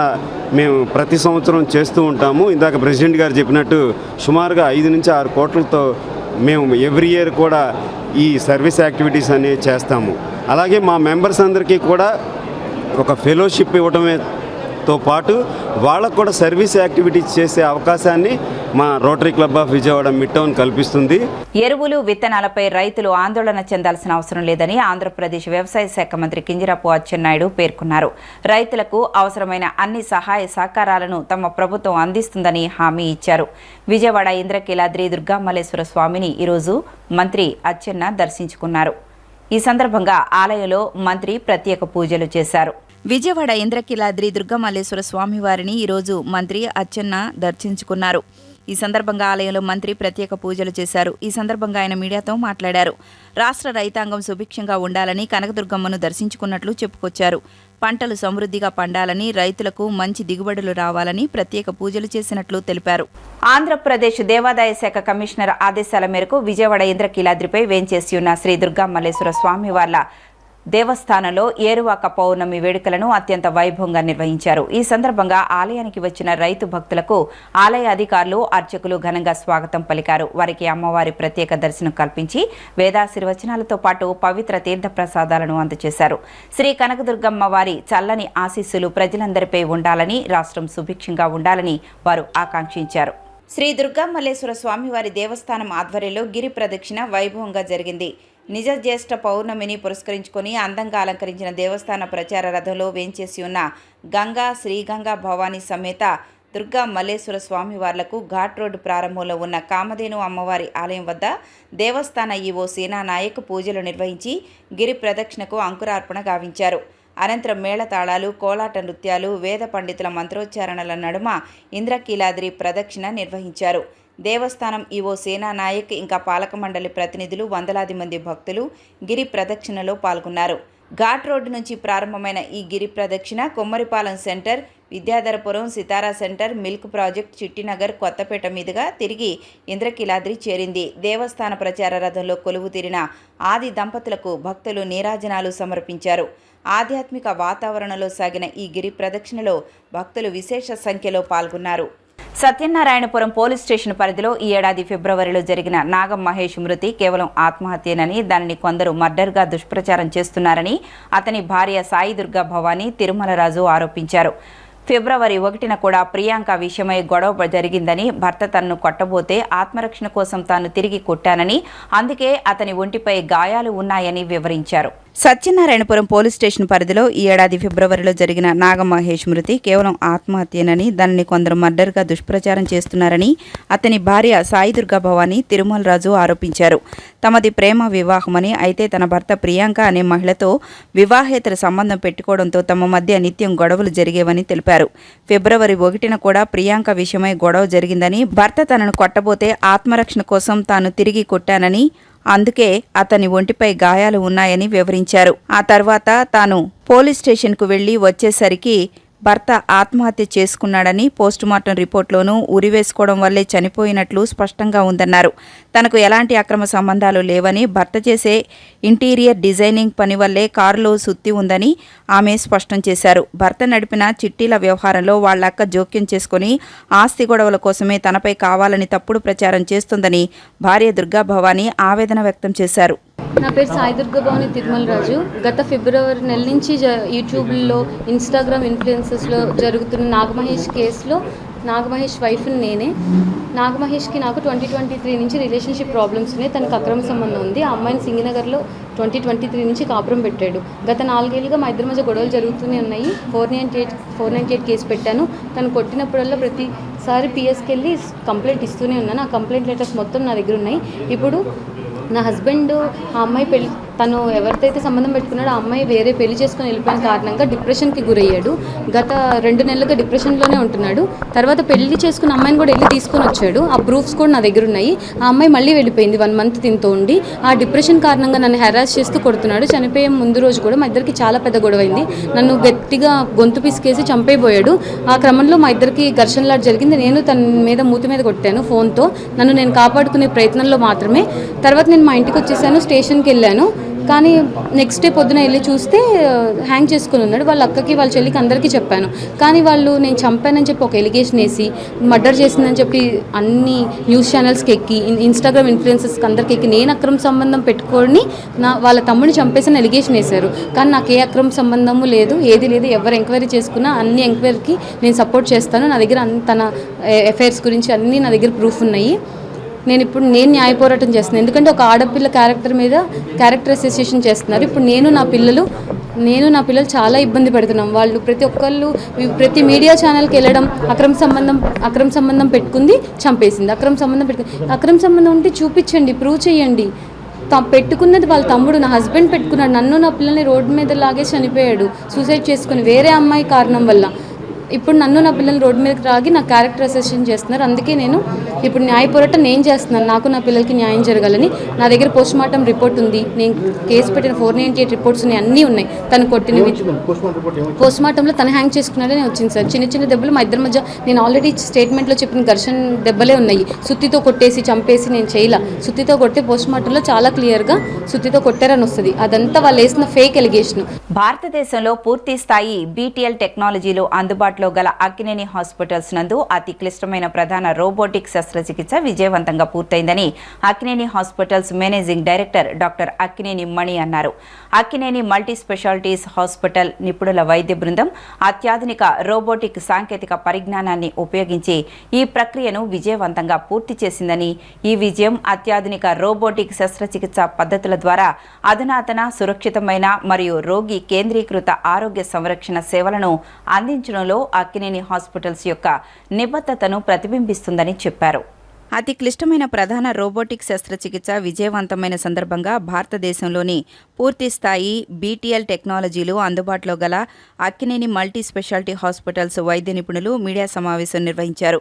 [SPEAKER 9] మేము ప్రతి సంవత్సరం చేస్తూ ఉంటాము. ఇందాక ప్రెసిడెంట్ గారు చెప్పినట్టు సుమారుగా 5 నుంచి 6 కోట్లతో మేము ఎవ్రీ ఇయర్ కూడా ఈ సర్వీస్ యాక్టివిటీస్ అనేవి చేస్తాము. అలాగే మా మెంబర్స్ అందరికీ కూడా ఒక ఫెలోషిప్ ఇవ్వడమేతో పాటు వాళ్ళకు కూడా సర్వీస్ యాక్టివిటీస్ చేసే అవకాశాన్ని మా rotary club of Vijayawada mid town కల్పిస్తుంది.
[SPEAKER 1] ఎరువులు, విత్తనాలపై రైతులు ఆందోళన చెందాల్సిన అవసరం లేదని ఆంధ్రప్రదేశ్ వ్యవసాయ శాఖ మంత్రి కింజరాపు అచ్చెన్నాయుడు పేర్కొన్నారు. రైతులకు అవసరమైన అన్ని సహాయ సహకారాలను తమ ప్రభుత్వం అందిస్తుందని హామీ ఇచ్చారు. విజయవాడ ఇంద్రకీలాద్రి దుర్గామల్లేశ్వర స్వామిని ఈరోజు మంత్రి అచ్చెన్న దర్శించుకున్నారు. ఈ సందర్భంగా ఆలయంలో మంత్రి ప్రత్యేక పూజలు చేశారు. విజయవాడ ఇంద్రకీలాద్రి దుర్గామల్లేశ్వర స్వామివారిని ఈరోజు మంత్రి అచ్చెన్న దర్శించుకున్నారు. ఈ సందర్భంగా ఆలయంలో మంత్రి ప్రత్యేక పూజలు చేశారు. ఈ సందర్భంగా ఆయన మీడియాతో మాట్లాడారు. రాష్ట్ర రైతాంగం సుభిక్షంగా ఉండాలని కనకదుర్గమ్మను దర్శించుకున్నట్లు చెప్పుకొచ్చారు. పంటలు సమృద్ధిగా పండాలని, రైతులకు మంచి దిగుబడులు రావాలని ప్రత్యేక పూజలు చేసినట్లు తెలిపారు. ఆంధ్రప్రదేశ్ దేవాదాయ శాఖ కమిషనర్ ఆదేశాల మేరకు విజయవాడ ఇంద్రకీలాద్రిపై వేంచేసి ఉన్న శ్రీ దుర్గామల్లేశ్వర స్వామివార్ల దేవస్థానంలో ఏరువాక పౌర్ణమి వేడుకలను అత్యంత వైభవంగా నిర్వహించారు. ఈ సందర్భంగా ఆలయానికి వచ్చిన రైతు భక్తులకు ఆలయ అధికారులు, అర్చకులు ఘనంగా స్వాగతం పలికారు. వారికి అమ్మవారి ప్రత్యేక దర్శనం కల్పించి వేదాశీర్వచనాలతో పాటు పవిత్ర తీర్థ ప్రసాదాలను అందజేశారు. శ్రీ కనకదుర్గమ్మ వారి చల్లని ఆశీస్సులు ప్రజలందరిపై ఉండాలని, రాష్ట్రం సుభిక్షంగా ఉండాలని వారు ఆకాంక్షించారు. శ్రీ దుర్గామల్లేశ్వర స్వామివారి దేవస్థానం ఆధ్వర్యంలో గిరి ప్రదక్షిణ వైభవంగా జరిగింది. నిజ జ్యేష్ఠ పౌర్ణమిని పురస్కరించుకొని అందంగా అలంకరించిన దేవస్థాన ప్రచార రథంలో వేంచేసి ఉన్న గంగా, శ్రీగంగా భవానీ సమేత దుర్గా మల్లేశ్వర స్వామివార్లకు ఘాట్ రోడ్డు ప్రారంభంలో ఉన్న కామధేను అమ్మవారి ఆలయం వద్ద దేవస్థాన ఈవో సేనానాయక్ పూజలు నిర్వహించి గిరి ప్రదక్షిణకు అంకురార్పణ గావించారు. అనంతరం మేళతాళాలు, కోలాట నృత్యాలు, వేద పండితుల మంత్రోచ్చారణల నడుమ ఇంద్రకీలాద్రి ప్రదక్షిణ నిర్వహించారు. దేవస్థానం ఈవో సేనానాయక్ ఇంకా పాలక మండలి ప్రతినిధులు, వందలాది మంది భక్తులు గిరి ప్రదక్షిణలో పాల్గొన్నారు. ఘాట్ రోడ్డు నుంచి ప్రారంభమైన ఈ గిరి ప్రదక్షిణ Kommaripalem centre, Vidyadharapuram, Sitara centre, milk project, Chittinagar, Kothapeta మీదుగా తిరిగి ఇంద్రకీలాద్రి చేరింది. దేవస్థాన ప్రచార రథంలో కొలువు తీరిన ఆది దంపతులకు భక్తులు నీరాజనాలు సమర్పించారు. ఆధ్యాత్మిక వాతావరణంలో సాగిన ఈ గిరి ప్రదక్షిణలో భక్తులు విశేష సంఖ్యలో పాల్గొన్నారు. సత్యనారాయణపురం పోలీస్ స్టేషన్ పరిధిలో ఈ ఏడాది ఫిబ్రవరిలో జరిగిన నాగం మహేష్ మృతి కేవలం ఆత్మహత్యేనని, దానిని కొందరు మర్డర్గా దుష్ప్రచారం చేస్తున్నారని అతని భార్య సాయి దుర్గా భవానీ తిరుమలరాజు ఆరోపించారు. ఫిబ్రవరి 1న కూడా ప్రియాంక విషయమై గొడవ జరిగిందని, భర్త తనను కొట్టబోతే ఆత్మరక్షణ కోసం తాను తిరిగి కొట్టానని, అందుకే అతని ఒంటిపై గాయాలు ఉన్నాయని వివరించారు. సత్యనారాయణపురం పోలీస్ స్టేషన్ పరిధిలో ఈ ఏడాది ఫిబ్రవరిలో జరిగిన నాగం మహేష్ మృతి కేవలం ఆత్మహత్యేనని, దానిని కొందరు మర్డర్గా దుష్ప్రచారం చేస్తున్నారని అతని భార్య సాయి దుర్గా భవానీ తిరుమలరాజు ఆరోపించారు. తమది ప్రేమ వివాహమని, అయితే తన భర్త ప్రియాంక అనే మహిళతో వివాహేతర సంబంధం పెట్టుకోవడంతో తమ మధ్య నిత్యం గొడవలు జరిగేవని తెలిపారు. ఫిబ్రవరి 1న కూడా ప్రియాంక విషయమై గొడవ జరిగిందని, భర్త తనను కొట్టబోతే ఆత్మరక్షణ కోసం తాను తిరిగి కొట్టానని, అందుకే అతని ఒంటిపై గాయాలు ఉన్నాయని వివరించారు. ఆ తర్వాత తాను పోలీస్ స్టేషన్కు వెళ్లి వచ్చేసరికి భర్త ఆత్మహత్య చేసుకున్నాడని, పోస్టుమార్టం రిపోర్ట్లోనూ ఉరివేసుకోవడం వల్లే చనిపోయినట్లు స్పష్టంగా ఉందన్నారు. తనకు ఎలాంటి అక్రమ సంబంధాలు లేవని, భర్త చేసే ఇంటీరియర్ డిజైనింగ్ పని వల్లే కారులో సుత్తి ఉందని ఆమె స్పష్టం చేశారు. భర్త నడిపిన చిట్టీల వ్యవహారంలో వాళ్ళక్క జోక్యం చేసుకుని ఆస్తి గొడవల కోసమే తనపై కావాలని తప్పుడు ప్రచారం చేస్తుందని భార్య దుర్గా భవానీ ఆవేదన వ్యక్తం చేశారు.
[SPEAKER 10] నా పేరు సాయి దుర్గా భవానీ తిరుమలరాజు. గత ఫిబ్రవరి నెల నుంచి యూట్యూబ్లో, ఇన్స్టాగ్రామ్ ఇన్ఫ్లుయెన్సెస్లో జరుగుతున్న నాగమహేష్ కేసులో నాగమహేష్ వైఫ్ని నేనే. నాగమహేష్కి నాకు 2023 నుంచి రిలేషన్షిప్ ప్రాబ్లమ్స్ ఉన్నాయి. తనకు అక్రమ సంబంధం ఉంది. ఆ అమ్మాయిని సింగినగర్లో 2023 నుంచి కాపురం పెట్టాడు. గత 4 ఏళ్ళుగా మా ఇద్దరి మధ్య గొడవలు జరుగుతూనే ఉన్నాయి. 498 కేసు పెట్టాను. తను కొట్టినప్పుడల్లా ప్రతిసారి పిఎస్కి వెళ్ళి కంప్లైంట్ ఇస్తూనే ఉన్నాను. ఆ కంప్లైంట్ లెటర్స్ మొత్తం నా దగ్గర ఉన్నాయి. ఇప్పుడు నా హస్బెండ్ ఆ అమ్మాయి తను ఎవరితో సంబంధం పెట్టుకున్నాడో ఆ అమ్మాయి వేరే పెళ్లి చేసుకుని వెళ్ళిపోయిన కారణంగా డిప్రెషన్కి గురయ్యాడు. గత 2 నెలలుగా డిప్రెషన్లోనే ఉంటున్నాడు. తర్వాత పెళ్లి చేసుకున్న అమ్మాయిని కూడా వెళ్ళి తీసుకొని వచ్చాడు. ఆ ప్రూఫ్స్ కూడా నా దగ్గర ఉన్నాయి. ఆ అమ్మాయి మళ్ళీ వెళ్ళిపోయింది 1 మంత్ తింటూ ఉండి. ఆ డిప్రెషన్ కారణంగా నన్ను హెరాస్ చేస్తూ కొడుతున్నాడు. చనిపోయే ముందు రోజు కూడా మా ఇద్దరికి చాలా పెద్ద గొడవైంది. నన్ను గట్టిగా గొంతు పిసికేసి చంపైపోయాడు. ఆ క్రమంలో మా ఇద్దరికి ఘర్షణలాట జరిగింది. నేను తన మీద మూతి మీద కొట్టాను ఫోన్తో. నన్ను నేను కాపాడుకునే ప్రయత్నంలో మాత్రమే. తర్వాత నేను మా ఇంటికి వచ్చేసాను, స్టేషన్కి వెళ్ళాను. కానీ నెక్స్ట్ డే పొద్దున వెళ్ళి చూస్తే హ్యాంగ్ చేసుకుని ఉన్నాడు. వాళ్ళ అక్కకి, వాళ్ళ చెల్లికి అందరికీ చెప్పాను. కానీ వాళ్ళు నేను చంపానని చెప్పి ఒక ఎలిగేషన్ వేసి, మర్డర్ చేసిందని చెప్పి అన్ని న్యూస్ ఛానల్స్కి ఎక్కి, ఇన్స్టాగ్రామ్ ఇన్ఫ్లుయెన్సర్స్కి అందరికి ఎక్కి నేను అక్రమ సంబంధం పెట్టుకొని వాళ్ళ తమ్ముడిని చంపేసిన ఎలిగేషన్ వేశారు. కానీ నాకు ఏ అక్రమ సంబంధము లేదు, ఏది లేదు. ఎవరు ఎంక్వైరీ చేసుకున్నా అన్ని ఎంక్వైరీకి నేను సపోర్ట్ చేస్తాను. నా దగ్గర తన అఫైర్స్ గురించి అన్నీ నా దగ్గర ప్రూఫ్ ఉన్నాయి. నేను న్యాయ పోరాటం చేస్తున్నాను. ఎందుకంటే ఒక ఆడపిల్ల క్యారెక్టర్ మీద క్యారెక్టర్ అసోసియేషన్ చేస్తున్నారు. ఇప్పుడు నేను నా పిల్లలు చాలా ఇబ్బంది పడుతున్నాం. వాళ్ళు ప్రతి మీడియా ఛానల్కి వెళ్ళడం, అక్రమ సంబంధం పెట్టుకుంది, చంపేసింది. అక్రమ సంబంధం ఉంటే చూపించండి, ప్రూవ్ చేయండి. పెట్టుకున్నది వాళ్ళ తమ్ముడు, నా హస్బెండ్ పెట్టుకున్నాడు. నన్ను నా పిల్లల్ని రోడ్డు మీద లాగే చనిపోయాడు సూసైడ్ చేసుకుని, వేరే అమ్మాయి కారణం వల్ల. ఇప్పుడు నన్ను నా పిల్లల్ని రోడ్డు మీదకి రాగి నా క్యారెక్టర్ అసోసియేషన్ చేస్తున్నారు. అందుకే నేను ఇప్పుడు న్యాయ పోరాటం నేను చేస్తున్నాను. నాకు నా పిల్లలకి న్యాయం జరగాలని. నా దగ్గర పోస్ట్మార్టం రిపోర్ట్ ఉంది. నేను కేసు పెట్టిన 498 రిపోర్ట్స్ ఉన్నాయి, అన్నీ ఉన్నాయి. తను కొట్టినవి పోస్ట్మార్టంలో తను హ్యాంగ్ చేసుకున్నాడని వచ్చింది సార్. చిన్న చిన్న దెబ్బలు మా ఇద్దరి మధ్య. నేను ఆల్రెడీ స్టేట్మెంట్లో చెప్పిన ఘర్షణ దెబ్బలే ఉన్నాయి. సుత్తితో కొట్టేసి చంపేసి నేను చేయలా. సుత్తితో కొట్టే పోస్ట్మార్టంలో చాలా క్లియర్గా సుత్తితో కొట్టారని వస్తుంది. అదంతా వాళ్ళు వేసిన ఫేక్ ఎలిగేషన్.
[SPEAKER 1] భారతదేశంలో పూర్తి స్థాయి BTL టెక్నాలజీలో అందుబాటులో గల అక్కినేని హాస్పిటల్స్ నందు అతి క్లిష్టమైన ప్రధాన రోబోటిక్ శస్త్రచికిత్స విజయవంతంగా పూర్తయిందని Akkineni hospitals managing director doctor Akkineni Mani అన్నారు. అక్కినేని మల్టీ స్పెషాలిటీస్ హాస్పిటల్ నిపుణుల వైద్య బృందం అత్యాధునిక రోబోటిక్ సాంకేతిక పరిజ్ఞానాన్ని ఉపయోగించి ఈ ప్రక్రియను విజయవంతంగా పూర్తి చేసిందని, ఈ విజయం అత్యాధునిక రోబోటిక్ శస్త్రచికిత్స పద్ధతుల ద్వారా అధునాతన, సురక్షితమైన మరియు రోగి కేంద్రీకృత ఆరోగ్య సంరక్షణ సేవలను అందించడంలో అక్కినేని హాస్పిటల్స్ యొక్క నిబద్ధతను ప్రతిబింబిస్తుందని చెప్పారు. అతి క్లిష్టమైన ప్రధాన రోబోటిక్ శస్త్రచికిత్స విజయవంతమైన సందర్భంగా భారతదేశంలోని పూర్తిస్థాయి బీటీఎల్ టెక్నాలజీలు అందుబాటులో గల అక్కినేని మల్టీ స్పెషాలిటీ హాస్పిటల్స్ వైద్య నిపుణులు మీడియా సమావేశం నిర్వహించారు.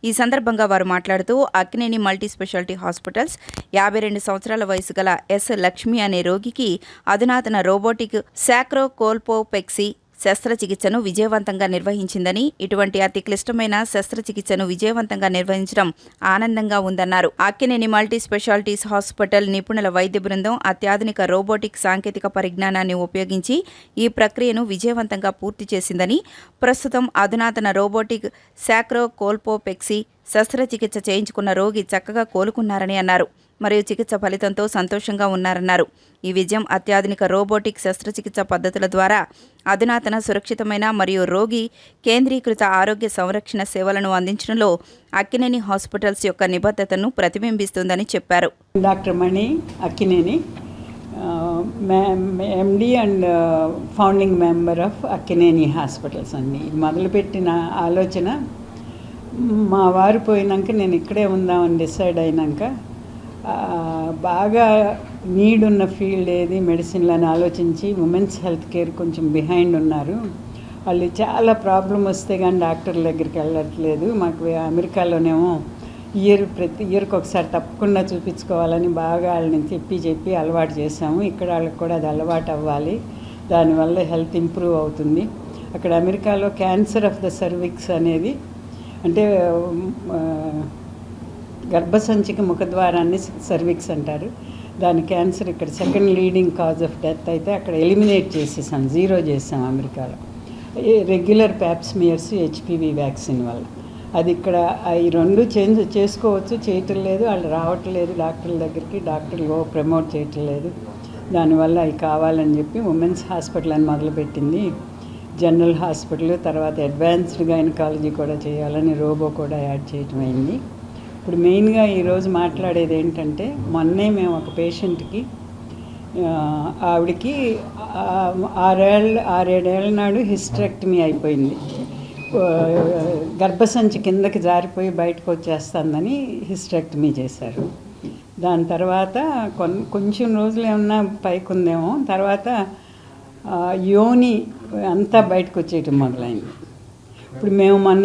[SPEAKER 1] ఈ సందర్భంగా వారు మాట్లాడుతూ అక్కినేని మల్టీ స్పెషాలిటీ హాస్పిటల్స్ 52 సంవత్సరాల వయసు గల ఎస్ లక్ష్మి అనే రోగికి అధునాతన రోబోటిక్ సాక్రోకోల్పోపెక్సీ శస్త్రచికిత్సను విజయవంతంగా నిర్వహించిందని, ఇటువంటి అతి క్లిష్టమైన శస్త్రచికిత్సను విజయవంతంగా నిర్వహించడం ఆనందంగా ఉందన్నారు. అక్కినేని మల్టీ స్పెషాలిటీస్ హాస్పిటల్ నిపుణుల వైద్య బృందం అత్యాధునిక రోబోటిక్ సాంకేతిక పరిజ్ఞానాన్ని ఉపయోగించి ఈ ప్రక్రియను విజయవంతంగా పూర్తి చేసిందని, ప్రస్తుతం అధునాతన రోబోటిక్ సాక్రోకోల్పోపెక్సీ శస్త్రచికిత్స చేయించుకున్న రోగి చక్కగా కోలుకున్నారని అన్నారు. మరియు చికిత్స ఫలితంతో సంతోషంగా ఉన్నారన్నారు. ఈ విజయం అత్యాధునిక రోబోటిక్ శస్త్రచికిత్స పద్ధతుల ద్వారా అధునాతన, సురక్షితమైన మరియు రోగి కేంద్రీకృత ఆరోగ్య సంరక్షణ సేవలను అందించడంలో అక్కినేని హాస్పిటల్స్ యొక్క నిబద్ధతను ప్రతిబింబిస్తుందని చెప్పారు.
[SPEAKER 11] Doctor Mani Akkineni, MD and founding member of Akkineni hospitals అండి. ఇది మొదలుపెట్టిన ఆలోచన మా వారు పోయినాక నేను ఇక్కడే ఉందామని డిసైడ్ అయినాక బాగా నీడ్ ఉన్న ఫీల్డ్ ఏది మెడిసిన్లు అని ఆలోచించి ఉమెన్స్ హెల్త్ కేర్ కొంచెం బిహైండ్ ఉన్నారు. వాళ్ళు చాలా ప్రాబ్లం వస్తే కానీ డాక్టర్ల దగ్గరికి వెళ్ళట్లేదు. మాకు అమెరికాలోనేమో ప్రతి ఇయర్కి ఒకసారి తప్పకుండా చూపించుకోవాలని బాగా వాళ్ళని చెప్పి అలవాటు చేసాము. ఇక్కడ వాళ్ళకి కూడా అది అలవాటు అవ్వాలి, దానివల్ల హెల్త్ ఇంప్రూవ్ అవుతుంది. అక్కడ అమెరికాలో క్యాన్సర్ ఆఫ్ ద సర్విక్స్ అనేది, అంటే గర్భసంచిక ముఖద్వారాన్ని సర్విక్స్ అంటారు. దాని క్యాన్సర్ ఇక్కడ second leading cause of death అయితే అక్కడ ఎలిమినేట్ చేసేసాం, 0 చేసాం అమెరికాలో. రెగ్యులర్ ప్యాప్స్మియర్స్, హెచ్పివి వ్యాక్సిన్ వల్ల. అది ఇక్కడ ఈ 2 చేంజ్ చేసుకోవచ్చు, చేయటం లేదు. వాళ్ళు రావట్లేదు డాక్టర్ల దగ్గరికి, డాక్టర్లు ప్రమోట్ చేయటం లేదు. దానివల్ల అవి కావాలని చెప్పి ఉమెన్స్ హాస్పిటల్ అని మొదలుపెట్టింది. జనరల్ హాస్పిటల్, తర్వాత అడ్వాన్స్డ్ గైనకాలజీ కూడా చేయాలని రోబో కూడా యాడ్ చేయటం అయింది. ఇప్పుడు మెయిన్గా ఈరోజు మాట్లాడేది ఏంటంటే, మొన్నే మేము ఒక పేషెంట్కి, ఆవిడికి 6-7 ఏళ్ళ నాడు హిస్టరెక్టమీ అయిపోయింది. గర్భసంచి కిందకి జారిపోయి బయటకు వచ్చేస్తుందని హిస్టరెక్టమీ చేశారు. దాని తర్వాత కొంచెం రోజులు ఏమన్నా పైకి ఉందేమో, తర్వాత యోని అంతా బయటకు వచ్చేయటం మొదలైంది. ఇప్పుడు మేము మొన్న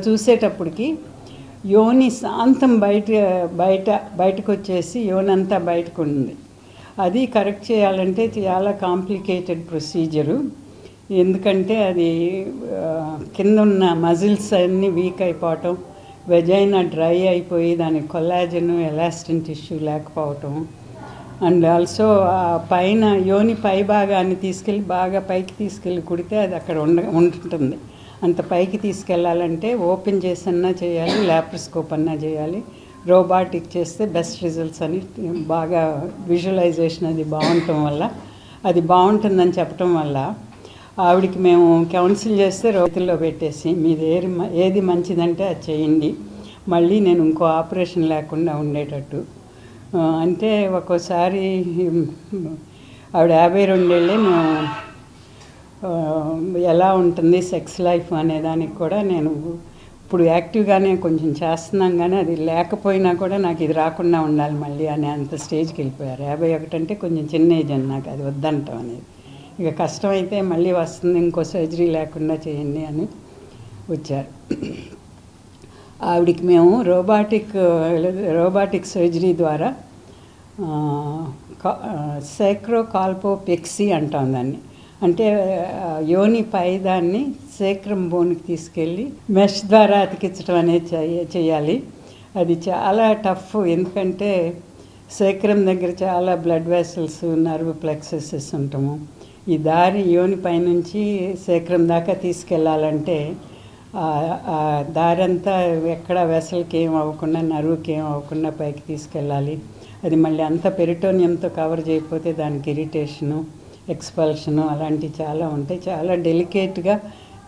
[SPEAKER 11] చూసేటప్పటికి యోని శాంతం బయటకు వచ్చేసి యోనంతా బయటకు ఉంది. అది కరెక్ట్ చేయాలంటే చాలా కాంప్లికేటెడ్ ప్రొసీజరు. ఎందుకంటే అది కింద ఉన్న మజిల్స్ అన్నీ వీక్ అయిపోవటం, వెజైనా డ్రై అయిపోయి దానికి కొల్లాజన్, ఎలాస్టిన్ టిష్యూ లేకపోవటం, అండ్ ఆల్సో పైన యోని పై భాగాన్ని తీసుకెళ్ళి బాగా పైకి తీసుకెళ్ళి కుడితే అది అక్కడ ఉంటుంది. అంత పైకి తీసుకెళ్ళాలంటే ఓపెన్ చేసన్నా చేయాలి, ల్యాప్రోస్కోప్ అన్నా చేయాలి. రోబాటిక్ చేస్తే బెస్ట్ రిజల్ట్స్ అని బాగా విజువలైజేషన్ అది బాగుండటం వల్ల, అది బాగుంటుందని చెప్పటం వల్ల ఆవిడికి మేము కౌన్సిల్ చేస్తే రోగిలో పెట్టేసి మీది ఏది మంచిదంటే అది చేయండి, మళ్ళీ నేను ఇంకో ఆపరేషన్ లేకుండా ఉండేటట్టు. అంటే ఒక్కోసారి ఆవిడ 52 ఏళ్ళే, ఎలా ఉంటుంది సెక్స్ లైఫ్ అనే దానికి కూడా నేను ఇప్పుడు యాక్టివ్గానే కొంచెం చేస్తున్నాం, కానీ అది లేకపోయినా కూడా నాకు ఇది రాకుండా ఉండాలి మళ్ళీ అనే అంత స్టేజ్కి వెళ్ళిపోయారు. 51 అంటే కొంచెం చిన్న ఏజ్ అని నాకు అది వద్దంటాం అనేది. ఇక కష్టమైతే మళ్ళీ వస్తుంది, ఇంకో సర్జరీ లేకుండా చేయండి అని వచ్చారు. ఆవిడికి మేము రోబాటిక్ సర్జరీ ద్వారా సాక్రోకోల్పోపెక్సీ అంటాం దాన్ని. అంటే యోని పై దాన్ని సేక్రం బోన్కి తీసుకెళ్ళి మెష్ ద్వారా అతికించడం అనేది చేయాలి. అది చాలా టఫ్, ఎందుకంటే సేక్రం దగ్గర చాలా బ్లడ్ వెసల్స్, నర్వ్ ప్లెక్సెసెస్ ఉంటాము. ఈ దారి యోని పైనుంచి సేక్రం దాకా తీసుకెళ్ళాలంటే దారంతా ఎక్కడ వెసల్కి ఏం అవ్వకుండా, నర్వ్కి ఏం అవ్వకుండా పైకి తీసుకెళ్ళాలి. అది మళ్ళీ అంత పెరిటోనియంతో కవర్ చేయకపోతే దానికి ఇరిటేషను, ఎక్స్పల్షను అలాంటివి చాలా ఉంటాయి. చాలా డెలికేట్గా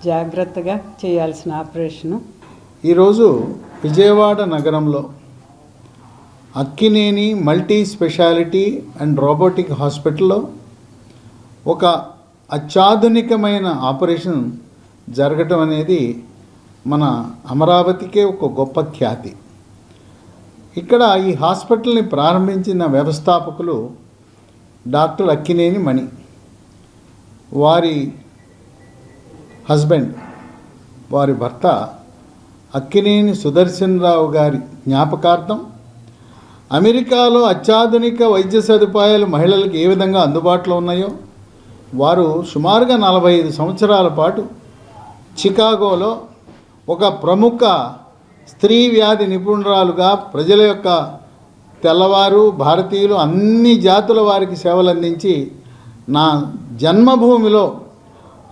[SPEAKER 11] జాగ్రత్తగా చేయాల్సిన ఆపరేషను.
[SPEAKER 12] ఈరోజు విజయవాడ నగరంలో Akkineni multi speciality and robotic హాస్పిటల్లో ఒక అత్యాధునికమైన ఆపరేషన్ జరగటం అనేది మన అమరావతికే ఒక గొప్ప ఖ్యాతి. ఇక్కడ ఈ హాస్పిటల్ని ప్రారంభించిన వ్యవస్థాపకులు డాక్టర్ అక్కినేని మణి, వారి హస్బెండ్, వారి భర్త అక్కినేని సుదర్శన్ రావు గారి జ్ఞాపకార్థం అమెరికాలో అత్యాధునిక వైద్య సదుపాయాలు మహిళలకు ఏ విధంగా అందుబాటులో ఉన్నాయో వారు సుమారుగా 45 సంవత్సరాల పాటు చికాగోలో ఒక ప్రముఖ స్త్రీ వ్యాధి నిపుణురాలుగా ప్రజల యొక్క తెల్లవారు భారతీయులు అన్ని జాతుల వారికి సేవలు అందించి నా జన్మభూమిలో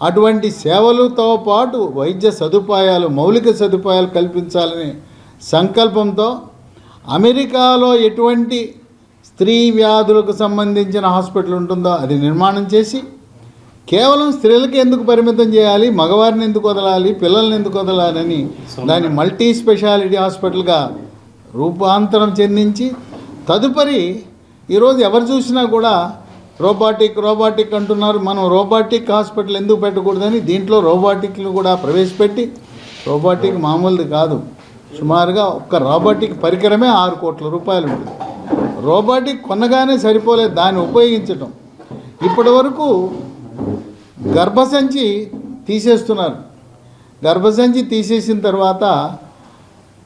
[SPEAKER 12] అటువంటి సేవలతో పాటు వైద్య సదుపాయాలు, మౌలిక సదుపాయాలు కల్పించాలనే సంకల్పంతో అమెరికాలో ఎటువంటి స్త్రీ వ్యాధులకు సంబంధించిన హాస్పిటల్ ఉంటుందో అది నిర్మాణం చేసి కేవలం స్త్రీలకి ఎందుకు పరిమితం చేయాలి, మగవారిని ఎందుకు వదలాలి, పిల్లల్ని ఎందుకు వదలాలని దాన్ని మల్టీ స్పెషాలిటీ హాస్పిటల్గా రూపాంతరం చెందించి తదుపరి ఈరోజు ఎవరు చూసినా కూడా రోబాటిక్ అంటున్నారు. మనం రోబాటిక్ హాస్పిటల్ ఎందుకు పెట్టకూడదని దీంట్లో రోబాటిక్లు కూడా ప్రవేశపెట్టి, రోబాటిక్ మామూలుది కాదు, సుమారుగా ఒక్క రోబాటిక్ పరికరమే 6 కోట్ల రూపాయలు ఉంటుంది. రోబాటిక్ కొనగానే సరిపోలేదు, దాన్ని ఉపయోగించటం. ఇప్పటి వరకు గర్భసంచి తీసేస్తున్నారు. గర్భసంచి తీసేసిన తర్వాత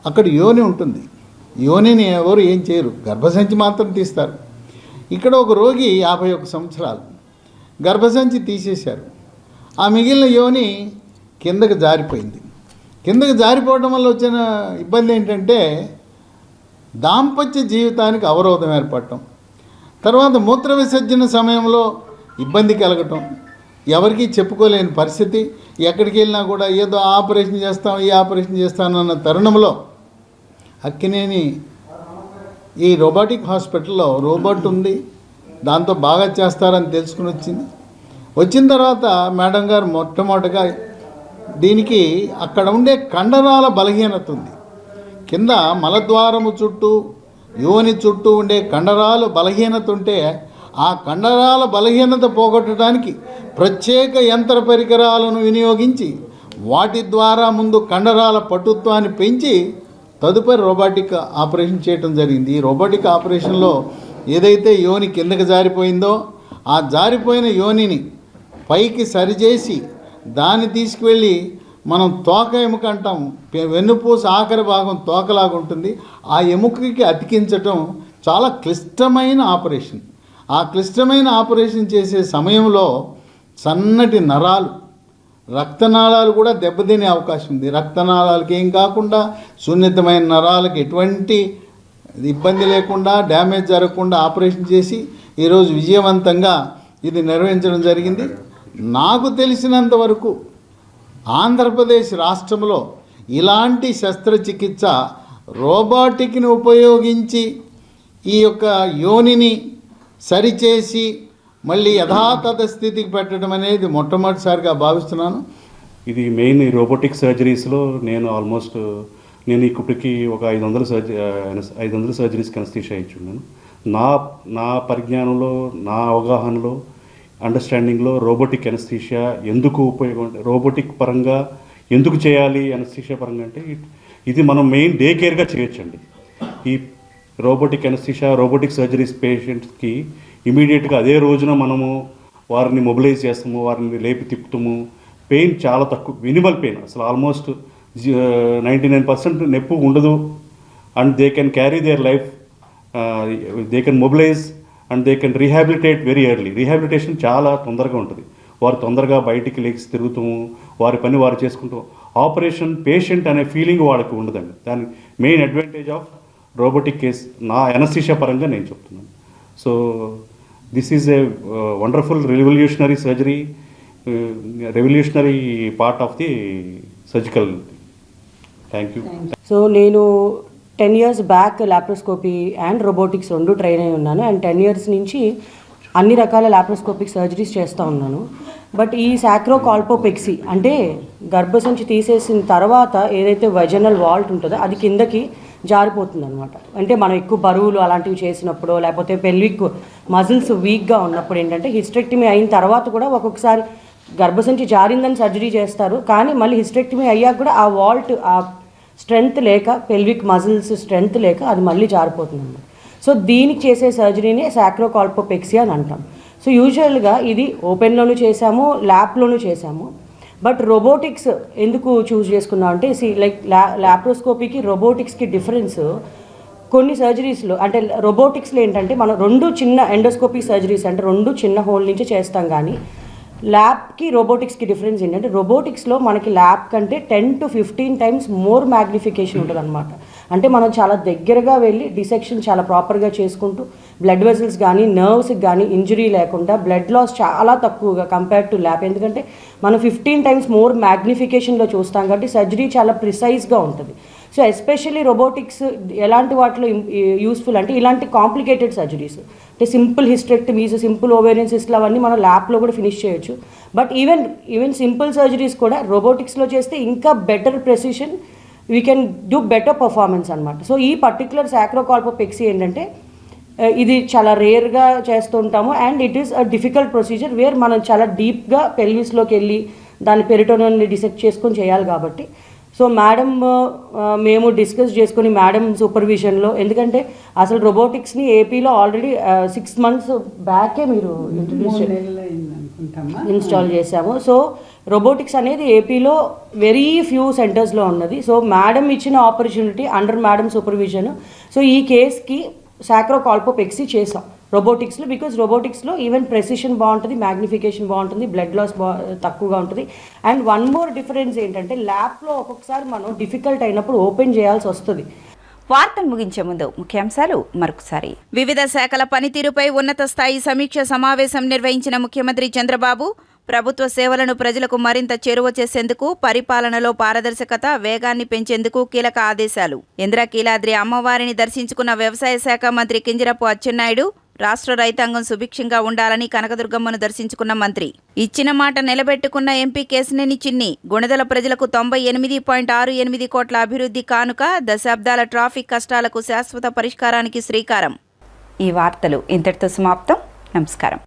[SPEAKER 12] అక్కడ యోని ఉంటుంది. యోనిని ఎవరు ఏం చేయరు, గర్భసంచి మాత్రం తీస్తారు. ఇక్కడ ఒక రోగి 51 సంవత్సరాలు, గర్భసంచి తీసేశారు. ఆ మిగిలిన యోని కిందకి జారిపోయింది. కిందకి జారిపోవడం వల్ల వచ్చిన ఇబ్బంది ఏంటంటే దాంపత్య జీవితానికి అవరోధం ఏర్పడటం, తర్వాత మూత్ర విసర్జన సమయంలో ఇబ్బంది కలగటం, ఎవరికీ చెప్పుకోలేని పరిస్థితి. ఎక్కడికి వెళ్ళినా కూడా ఏదో ఆపరేషన్ చేస్తాం, ఈ ఆపరేషన్ చేస్తానన్న తరుణంలో అక్కినేని ఈ రోబోటిక్ హాస్పిటల్లో రోబోట్ ఉంది, దాంతో బాగా చేస్తారని తెలుసుకుని వచ్చిన తర్వాత మేడం గారు మొట్టమొదటిగా దీనికి అక్కడ ఉండే కండరాల బలహీనత ఉంది. కింద మలద్వారము చుట్టూ యోని చుట్టూ ఉండే కండరాలు బలహీనత ఉంటే ఆ కండరాల బలహీనత పోగొట్టడానికి ప్రత్యేక యంత్ర పరికరాలను వినియోగించి వాటి ద్వారా ముందు కండరాల పటుత్వాన్ని పెంచి తదుపరి రోబోటిక్ ఆపరేషన్ చేయటం జరిగింది. ఈ రోబోటిక్ ఆపరేషన్లో ఏదైతే యోని కిందకి జారిపోయిందో ఆ జారిపోయిన యోనిని పైకి సరిచేసి దాన్ని తీసుకువెళ్ళి మనం తోక ఎముక అంటాం, వెన్నుపూస ఆఖరి భాగం తోకలాగా ఉంటుంది, ఆ ఎముకకి అతికించటం చాలా క్లిష్టమైన ఆపరేషన్. ఆ క్లిష్టమైన ఆపరేషన్ చేసే సమయంలో సన్నటి నరాలు, రక్తనాళాలు కూడా దెబ్బతినే అవకాశం ఉంది. రక్తనాళాలకి ఏం కాకుండా సున్నితమైన నరాలకు ఎటువంటి ఇబ్బంది లేకుండా, డ్యామేజ్ జరగకుండా ఆపరేషన్ చేసి ఈరోజు విజయవంతంగా ఇది నిర్వహించడం జరిగింది. నాకు తెలిసినంత వరకు ఆంధ్రప్రదేశ్ రాష్ట్రంలో ఇలాంటి శస్త్రచికిత్స రోబోటిక్ని ఉపయోగించి ఈ యొక్క యోనిని సరిచేసి మళ్ళీ యథాతథ స్థితికి పెట్టడం అనేది మొట్టమొదటిసారిగా భావిస్తున్నాను.
[SPEAKER 13] ఇది మెయిన్ ఈ రోబోటిక్ సర్జరీస్లో నేను ఇప్పటికి ఒక 500 సర్జరీస్కి అనస్థీషియా ఇచ్చున్నాను. నా పరిజ్ఞానంలో, నా అవగాహనలో, అండర్స్టాండింగ్లో రోబోటిక్ అనస్థీషియా ఎందుకు రోబోటిక్ పరంగా ఎందుకు చేయాలి అనస్థీషియా పరంగా అంటే ఇది మనం మెయిన్ డే కేర్గా చేయొచ్చండి. ఈ రోబోటిక్ అనస్థీషియా, రోబోటిక్ సర్జరీస్ పేషెంట్స్కి ఇమీడియట్గా అదే రోజున మనము వారిని మొబిలైజ్ చేస్తాము, వారిని లేపి తిప్పుతాము. పెయిన్ చాలా తక్కువ, మినిమల్ పెయిన్, అసలు ఆల్మోస్ట్ 99% నొప్పి ఉండదు. And they can carry their life, they can mobilize and they can rehabilitate very early. Rehabilitation చాలా తొందరగా ఉంటుంది. వారు తొందరగా బయటికి లేచి తిరుగుతాము, వారి పని వారు చేసుకుంటాం. ఆపరేషన్ పేషెంట్ అనే ఫీలింగ్ వాళ్ళకి ఉండదండి. దాని main advantage of robotic case నా అనస్థీషియా పరంగా నేను చెప్తున్నాను. So this is a wonderful revolutionary surgery, revolutionary part of the surgical. Thank you.
[SPEAKER 14] So నేను 10 years back laparoscopy and robotics 2 train అయి ఉన్నాను. అండ్ 10 years నుంచి అన్ని రకాల లాప్రోస్కోపిక్ సర్జరీస్ చేస్తూ ఉన్నాను. బట్ ఈ సాక్రోకాల్పోపెక్సీ అంటే గర్భసంచి తీసేసిన తర్వాత ఏదైతే వెజనల్ వాల్ట్ ఉంటుందో అది కిందకి జారిపోతుంది అనమాట. అంటే మనం ఎక్కువ బరువులు అలాంటివి చేసినప్పుడు, లేకపోతే పెల్విక్ మజిల్స్ వీక్గా ఉన్నప్పుడు ఏంటంటే హిస్టెక్టమీ అయిన తర్వాత కూడా ఒక్కొక్కసారి గర్భసంచి జారిందని సర్జరీ చేస్తారు, కానీ మళ్ళీ హిస్టెక్టమీ అయ్యాక కూడా ఆ వాల్ట్, ఆ స్ట్రెంగ్త్ లేక, పెల్విక్ మజిల్స్ స్ట్రెంగ్త్ లేక అది మళ్ళీ జారిపోతుంది. సో దీనికి చేసే సర్జరీనే సాక్రోకాల్పోపెక్సీ అని అంటాం. సో యూజువల్గా ఇది ఓపెన్లోనూ చేసాము, ల్యాప్లోనూ చేసాము. బట్ రోబోటిక్స్ ఎందుకు చూస్ చేసుకున్నాం అంటే లైక్ ల్యాప్రోస్కోపీకి రోబోటిక్స్కి డిఫరెన్స్ కొన్ని సర్జరీస్లో, అంటే రోబోటిక్స్లో ఏంటంటే మనం 2 చిన్న ఎండోస్కోపిక్ సర్జరీస్ అంటే 2 చిన్న హోల్ నుంచి చేస్తాం, కానీ ల్యాబ్కి రోబోటిక్స్కి డిఫరెన్స్ ఏంటంటే రోబోటిక్స్లో మనకి ల్యాబ్ కంటే 10 to 15 times మోర్ మ్యాగ్నిఫికేషన్ ఉంటుంది అనమాట. అంటే మనం చాలా దగ్గరగా వెళ్ళి డిసెక్షన్ చాలా ప్రాపర్గా చేసుకుంటూ బ్లడ్ వెజల్స్ కానీ నర్వ్స్కి కానీ ఇంజరీ లేకుండా, బ్లడ్ లాస్ చాలా తక్కువగా కంపేర్ టు ల్యాబ్. ఎందుకంటే మనం 15 times మోర్ మ్యాగ్నిఫికేషన్లో చూస్తాం కాబట్టి సర్జరీ చాలా ప్రిసైజ్గా ఉంటుంది. సో ఎస్పెషల్లీ రోబోటిక్స్ ఎలాంటి వాటిలో యూస్ఫుల్ అంటే ఇలాంటి కాంప్లికేటెడ్ సర్జరీస్ అంటే సింపుల్ హిస్టెక్టమీస్, సింపుల్ ఓవేరియన్ సిస్ట్లు అవన్నీ మనం ల్యాబ్లో కూడా ఫినిష్ చేయొచ్చు. బట్ ఈవెన్ సింపుల్ సర్జరీస్ కూడా రోబోటిక్స్లో చేస్తే ఇంకా better precision, we can do better performance అనమాట. సో ఈ పర్టికులర్ సాక్రోకాల్పోపెక్సీ ఏంటంటే ఇది చాలా రేర్గా చేస్తుంటాము and it is a difficult procedure where మనం చాలా డీప్గా పెల్విస్లోకి వెళ్ళి దాని పెరిటోనియల్ని డిసెక్ట్ చేసుకొని చేయాలి కాబట్టి. సో మేడం మేము డిస్కస్ చేసుకుని మేడం సూపర్విజన్లో, ఎందుకంటే అసలు రోబోటిక్స్ని ఏపీలో ఆల్రెడీ 6 months బ్యాకే మీరు ఇన్స్టాల్ చేశాము. సో రోబోటిక్స్ అనేది ఏపీలో వెరీ ఫ్యూ సెంటర్స్లో ఉన్నది. సో మేడం ఇచ్చిన opportunity under madam supervision. So ఈ కేస్కి సాక్రోకాల్పోపెక్సీ చేసాం రోబోటిక్స్లో, బికాజ్ రోబోటిక్స్లో ఈవెన్ ప్రెసిషన్ బాగుంటుంది, మ్యాగ్నిఫికేషన్ బాగుంటుంది, బ్లడ్ లాస్ తక్కువగా ఉంటుంది. అండ్ వన్ మోర్ డిఫరెన్స్ ఏంటంటే ల్యాబ్లో ఒక్కొక్కసారి మనం డిఫికల్ట్ అయినప్పుడు ఓపెన్ చేయాల్సి వస్తుంది.
[SPEAKER 1] వార్తలు ముగించే ముందు ముఖ్యాంశాలు మరొకసారి. వివిధ శాఖల పనితీరుపై ఉన్నత స్థాయి సమీక్ష సమావేశం నిర్వహించిన ముఖ్యమంత్రి చంద్రబాబు ప్రభుత్వ సేవలను ప్రజలకు మరింత చేరువ చేసేందుకు, పరిపాలనలో పారదర్శకత, వేగాన్ని పెంచేందుకు కీలక ఆదేశాలు. ఇంద్రకీలాద్రి అమ్మవారిని దర్శించుకున్న వ్యవసాయ శాఖ మంత్రి కింజరపు అచ్చెన్నాయుడు రాష్ట్ర రైతాంగం సుభిక్షంగా ఉండాలని కనకదుర్గమ్మను దర్శించుకున్న మంత్రి. ఇచ్చిన మాట నిలబెట్టుకున్న ఎంపీ కేశినేని చిన్ని. గుణదల ప్రజలకు 98.68 కోట్ల అభివృద్ధి కానుక, దశాబ్దాల ట్రాఫిక్ కష్టాలకు శాశ్వత పరిష్కారానికి శ్రీకారం. ఈ వార్తలు ఇంతటితో సమాప్తం. నమస్కారం.